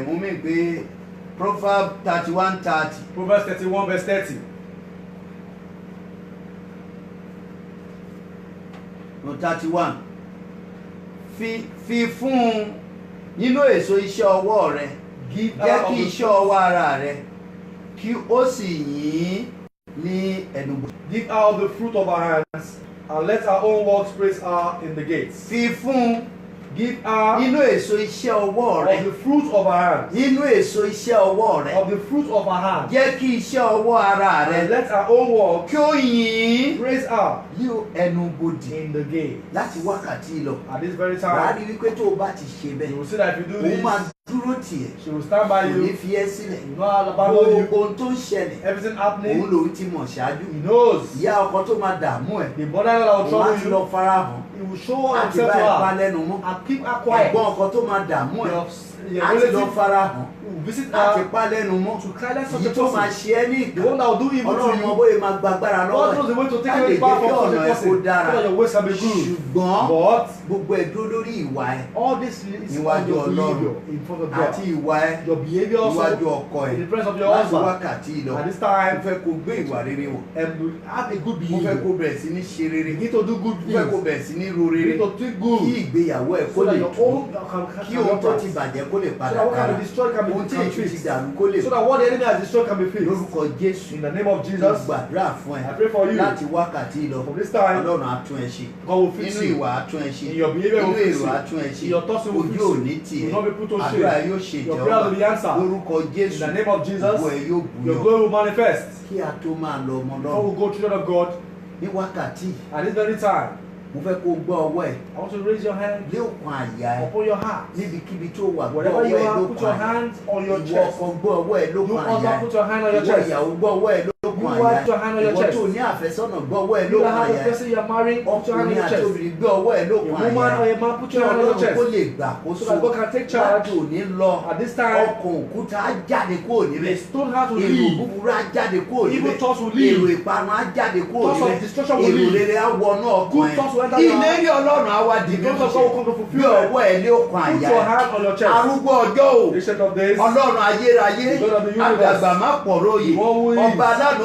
Mo mí pé Proverbs 31:30. Proverbs 31 verse 30. No 31. Fi fún un nínú èso iṣẹ́ ọwọ́ rẹ. Give Jẹ́ out kí of the iṣẹ́ ọwọ́ ara rẹ kí ó sì yìn ní ẹnubodè. give out of the fruit of our hands, and let our own works praise her in the gates. Fi fún un Give her nínú èso iṣẹ́ ọwọ́ rẹ. of the fruit of our hands. Nínú èso iṣẹ́ ọwọ́ rẹ. Of the fruit of our hands. Jẹ́ kí iṣẹ́ ọwọ́ ara rẹ And let our own works kí ó yìn praise her ní ẹnubodè. in the gate. Láti wákàtí lọ. At this very Wàá time, rí wípé tó o bá ti ṣe you bẹ́ẹ̀. will see that if you do Òun máa this, dúró tiẹ̀. she will stand by Kò ní you. fi ẹ́ sílẹ̀. He will not abandon you. Gbogbo ohun tó ń ṣẹlẹ̀. Everything Òun happening, lòun ti mọ̀ ṣáájú. he knows. Ìyá ọkọ tó máa dààmú ẹ̀. The mother that will Òun á trouble ti you, lọ farahàn. he will show Á ti himself bá to ẹ̀ pa her lẹ́nu mọ́. and keep her quiet. Ẹ̀gbọ́n ọkọ tó máa dààmú ẹ̀. Your Á ti lọ relative farahàn. will visit Á ti her pa lẹ́nu mọ́. to silence such Èyí a tó máa person. ṣe ẹ́ ní The ìkà. one that will do evil to Ọlọ́run mọ you. bóyá máa gbàgbára lọ́wọ́ God knows the way to take Á lè away jẹ́ power kí from such ọ̀nà a ẹ̀ kó person so dára. that your ways can be good. Ṣùgbọ́n But gbogbo ẹ̀ dúró lórí ìwà ẹ̀ all this is Níwájú on your Ọlọ́run. behavior in front of àti God. ìwà ẹ̀ Your behavior níwájú also ọkọ ẹ̀ in the presence of your láti husband. wákàtí lọ. At this Mo time, fẹ́ kó gbé ìwà rere wọ̀. have a good Mo fẹ́ kó behavior. bẹ̀rẹ̀ sí ní ṣe rere. Begin to do good Mo fẹ́ kó things. bẹ̀rẹ̀ sí ní ro rere. Begin to do Kí good. ìgbéyàwó ẹ̀ kó So that lè your dúró. own Kí ohun tó ti can bàjẹ́ kó lè so padà that what dára. can be destroyed can Ohun be tí èṣù ti fixed. dàrú kó lè So that what the enemy has destroyed can be fixed. lórúkọ Jésù. In the name of Mo Jesus, gbàdúrà fún ẹ I pray for you. láti wákàtí lọ. From this time, Ọlọ́run á tún ẹ ṣe. God will fix Nínú you. ìwà á tún ẹ ṣe. In your behavior Nínú will fix èrò you. á tún ẹ ṣe. In your thoughts will fix Ojú ò you. ní You tiẹ̀. will not be put to Àdúrà shame. yóò ṣe Your prayer will be ìjọba. answered. Lórúkọ Jésù. In the name of Jesus, Ògo ẹ̀ yóò your bùyọ̀. glory will manifest. Kí a tó máa lọ ọmọ Before Ọlọ́run. we go, children of God, Ní wákàtí at this very time, mo fẹ́ kó gbọ́ ọwọ́ ẹ̀ I want to raise your hand lé òkun àyà ẹ̀ upon your heart. níbikíbi tó wà gbọ́ Wherever ọwọ́ you ẹ̀ are, lókun put your àyà ẹ̀. hands on your Ìwọ chest. ọkọ gbọ́ ọwọ́ ẹ̀ You lókun àyà also ẹ̀. put your hand on your Ìwọ chest. ìyàwó gbọ́ ọwọ́ ẹ̀ lókun You àyà wife, put your hand on your Ìwọ chest. tó ní àfẹ́sọ́nà gbọ́ ọwọ́ ẹ̀ You lókun that have àyà a person you are marrying, put your hand on Ọkùnrin your àti chest. obìnrin gbọ́ ọwọ́ ẹ̀ A lókun woman àyà or a man, put Kí your hand on your Ọlọ́run kó chest. lè gbàkóso So that God can take charge. láti òní lọ. At this time, Ọkàn òkúta á jáde kúrò the níbẹ̀. stone heart will Èrò leave. búburú á jáde kúrò Evil níbẹ̀. thoughts will leave. Èrò ìparun á jáde kúrò Thoughts of níbẹ̀. destruction will Èrò leave. rere á wọnú ọkàn Good thoughts will enter ẹ̀. your heart. Ìlérí Ọlọ́run á wá di The thoughts of God will come to bí fulfill ọwọ́ ẹ̀ lé òkun Put àyà your ẹ̀. hand on your chest. Arúgbó ọjọ́ o. Ancient of days, Ọlọ́run ayérayé The God of the universe. àgbàgbà má pọ̀ róye The one who is. ọba alánú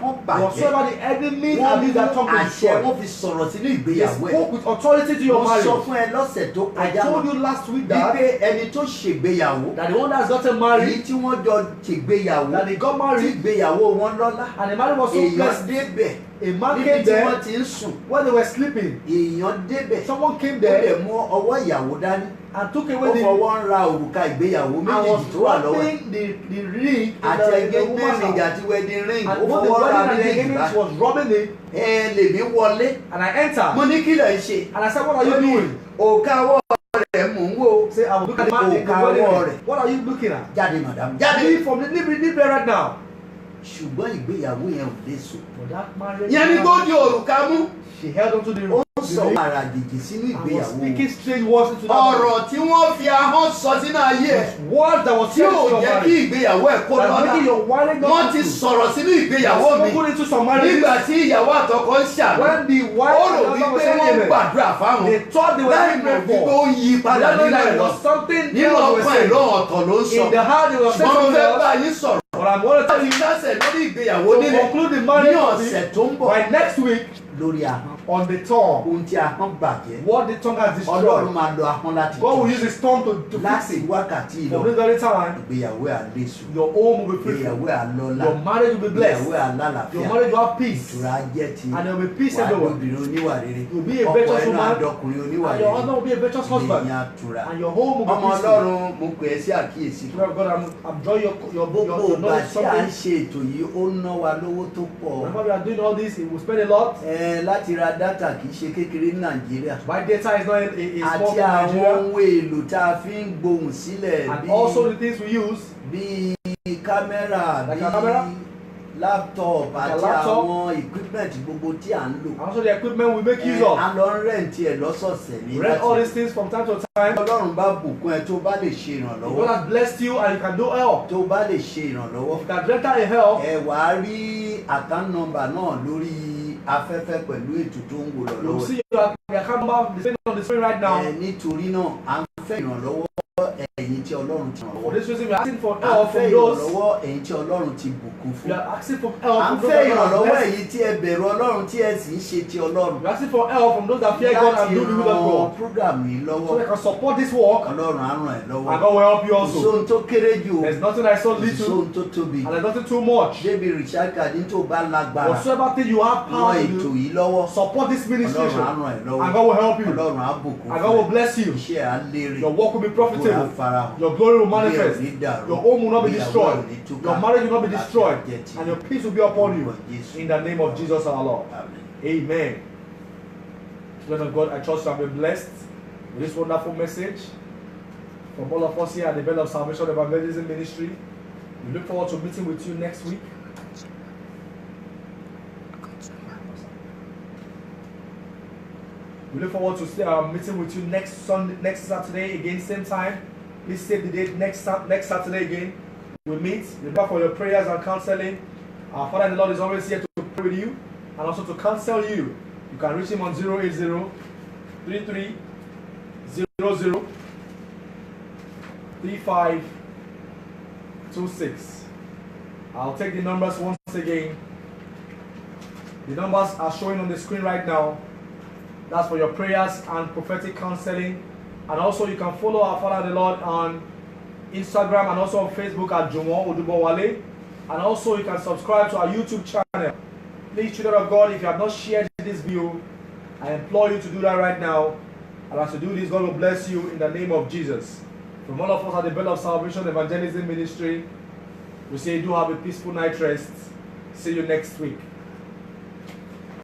ahọ́n bàjẹ́ Whatsoever the enemies wọ́n have used their mú tongue to àṣẹ destroy. wọ́n fi sọ̀rọ̀ sínú They ìgbéyàwó ẹ̀. spoke with authority to your mo sọ marriage. fún ẹ lọ́sẹ̀ tó I kọjá told you last week wípé that ẹni tó ṣègbéyàwó the one that's gotten èyí married, tí wọ́n jọ ṣègbéyàwó that they got tí married, ìgbéyàwó wọn lọ́lá. And the marriage was so èèyàn blessed. débẹ̀ A man níbi came tí wọ́n there ti ń sùn. when they were sleeping. èèyàn débẹ̀ Someone came ó there lè mú ọwọ́ ìyàwó dání. and took ó away the fọwọ́ ń ra òrùka ìgbéyàwó and méjèèjì was tó wà lọ́wọ́ ẹ̀. rubbing the ring in àti the engagement woman's ring hand. àti wedding ring ó And both the fọwọ́ ra wedding and the méjèèjì engagement báyìí. was rubbing it. lèmi wọlé. And I entered. mo ní kí lẹ̀ ń ṣe. And I said, what are you doing? òkà ọwọ́ rẹ̀ mò ń wò. Say, I will look at the man in the Òkà wedding ọwọ́ ring. rẹ̀. What are you looking at? jáde madam jáde. Leave from the leave there right now. ṣùgbọ́n ìgbéyàwó yẹn ò lè so. But that marriage. ìyẹn ni tó di òrùka mú. She held on to the ó ń the sọ ring ara àjèjì sínú and was ìgbéyàwó. speaking strange words into that ọ̀rọ̀ tí wọ́n fi ahọ́n sọ sínú ayé ẹ̀ words that was tí said ò to your jẹ́ kí marriage. ìgbéyàwó ẹ̀ kó That lọ́lá. making your marriage wọ́n not ti true. sọ̀rọ̀ sínú ìgbéyàwó mi. Spoken into some marriages. nígbà tí ìyàwó àtọkọ ń ṣàmì. When the ó wife rò and husband were wípé saying wọ́n amen, gbàdúrà fáwọn. they thought they were láì being mọ̀ prayed wípé for. ó yí padà They nínú know that ẹ̀rọ. it was something nínú else they were ọkàn saying. ìlú ọ̀tọ̀ ló ń sọ. In the heart they were saying ṣùgbọ́n mo something fẹ́ bá else. yín sọ̀rọ̀. But I'm going to tell láti you kásẹ̀ lórí ìgbéyàwó to nílẹ̀ conclude the ní marriage ọ̀sẹ̀ tó ń bọ̀ by next week lórí ahọ́n. on the tongue. ohun tí ahọ́n bàjẹ́. What the tongue has ọlọ́run destroyed. máa lo ahọ́n láti God will tún use his tongue to fix láti it. wákàtí ìlọ. From this very time, ìgbéyàwó àlésù. your home will be ìgbéyàwó fruitful. àlọ́lá. Your marriage will be blessed. ìgbéyàwó àlálàáfíà. Your marriage will have peace. ìtura jẹ́ ti. And there will be peace wàá everywhere. lóbìnrin oníwà rere. You'll be a ọkọ virtuous ẹnu woman. àdọkùnrin oníwà And your rere. husband will be a virtuous husband. ìyẹn àtura. And your home will be ọmọ peaceful. ọlọ́run mo pè é sí àkíyèsí. Lord God, I'm drawing your gbogbo ìgbà knowledge tí à ń something. ṣe ètò yìí ó ń ná wa lówó tó pọ̀. Whenever we are doing all this, it will spend a lot. láti ra dátà kì í ṣe kékeré ní nàìjíríà. My data is not a small àti in àwọn Nigeria. ohun èlò tá a fi ń gbohùn sílẹ̀ And also the things we use, bíi kámẹ́rà Like a camera? laptop Like a àti laptop? àwọn equipment gbogbo tí à ń lò. and also the equipment we make use a of. lọ ń rẹ̀ǹtì ẹ̀ lọ́sọ̀ọ̀sẹ̀ ní We rent all láti. these things from time to time. ọlọ́run bá bùkún ẹ tó bá lè ṣe If ìrànlọ́wọ́. God has blessed you and you can do help. tó bá lè ṣe ìrànlọ́wọ́. If you can render a help, ẹ wà á rí account number náà lórí afẹ́fẹ́ pẹ̀lú ètò tó ń wò lọ you will lọ́wọ́. see your account number displayed on the screen right now. nítorí náà à ń fẹ́ ìrànlọ́wọ́ ẹ̀yin tí ọlọ́run ti ràn For lọ́wọ́. this reason, we are asking for à ń help fẹ́ from those. ìrànlọ́wọ́ ẹ̀yin tí ọlọ́run ti bùkún We fún. are asking for à help ń from those fẹ́ that God has ìrànlọ́wọ́ blessed. ẹ̀yin tí ẹ bẹ̀rù ọlọ́run tí ẹ sì ń ṣe ti ọlọ́run. We are asking for help from those that fear God láti and do the will of ran God. program yìí So lọ́wọ́. they can support this work and ọlọ́run á ràn ẹ́ lọ́wọ́. God will help you kò also. sóhun tó kéré jù o. There's nothing that is so kò little sóhun tó tóbi. and there's nothing too much. débi rìṣákà ní tó bá lágbára. Whatsoever thing you have power ran to ètò do, yìí lọ́wọ́. support this ọlọ́run á ministration ràn ẹ́ lọ́wọ́. and God will help you. ọlọ́run á bùkún And God will bless you. iṣẹ́ á lérè. Your work will be profitable. Ògo á farahàn. Your glory will Ilé ò manifest. ní dàrú. Your home will not be Ìyàwó destroyed. ò ní túká. Your marriage will not be Àlàáfíà destroyed. jẹ́ tiẹ̀. And your peace will be upon you. Orúkọ Jésù. In the name of Jesus our Lord. Amen. Amen. Children of God, I trust you have been blessed with this wonderful message from all of us here at the Bell of Salvation Evangelism Ministry. We look forward to meeting with you next week. We look forward to meeting with you next Saturday again, same time. Please save the date next Saturday again. We meet. Remember for your prayers and counseling. Our Father in the Lord is always here to pray with you and also to counsel you. You can reach him on 080-3300-3526. I'll take the numbers once again. The numbers are showing on the screen right now. That's for your prayers and prophetic counseling. And also you can follow our Father in the Lord on Instagram and also on Facebook at Juwon Odubowale. And also you can subscribe to our YouTube channel. Please, children of God, if you have not shared this video, I implore you to do that right now. And as you do this, God will bless you in the name of Jesus. From all of us at the Bell of Salvation Evangelism Ministry, we say do have a peaceful night rest. See you next week.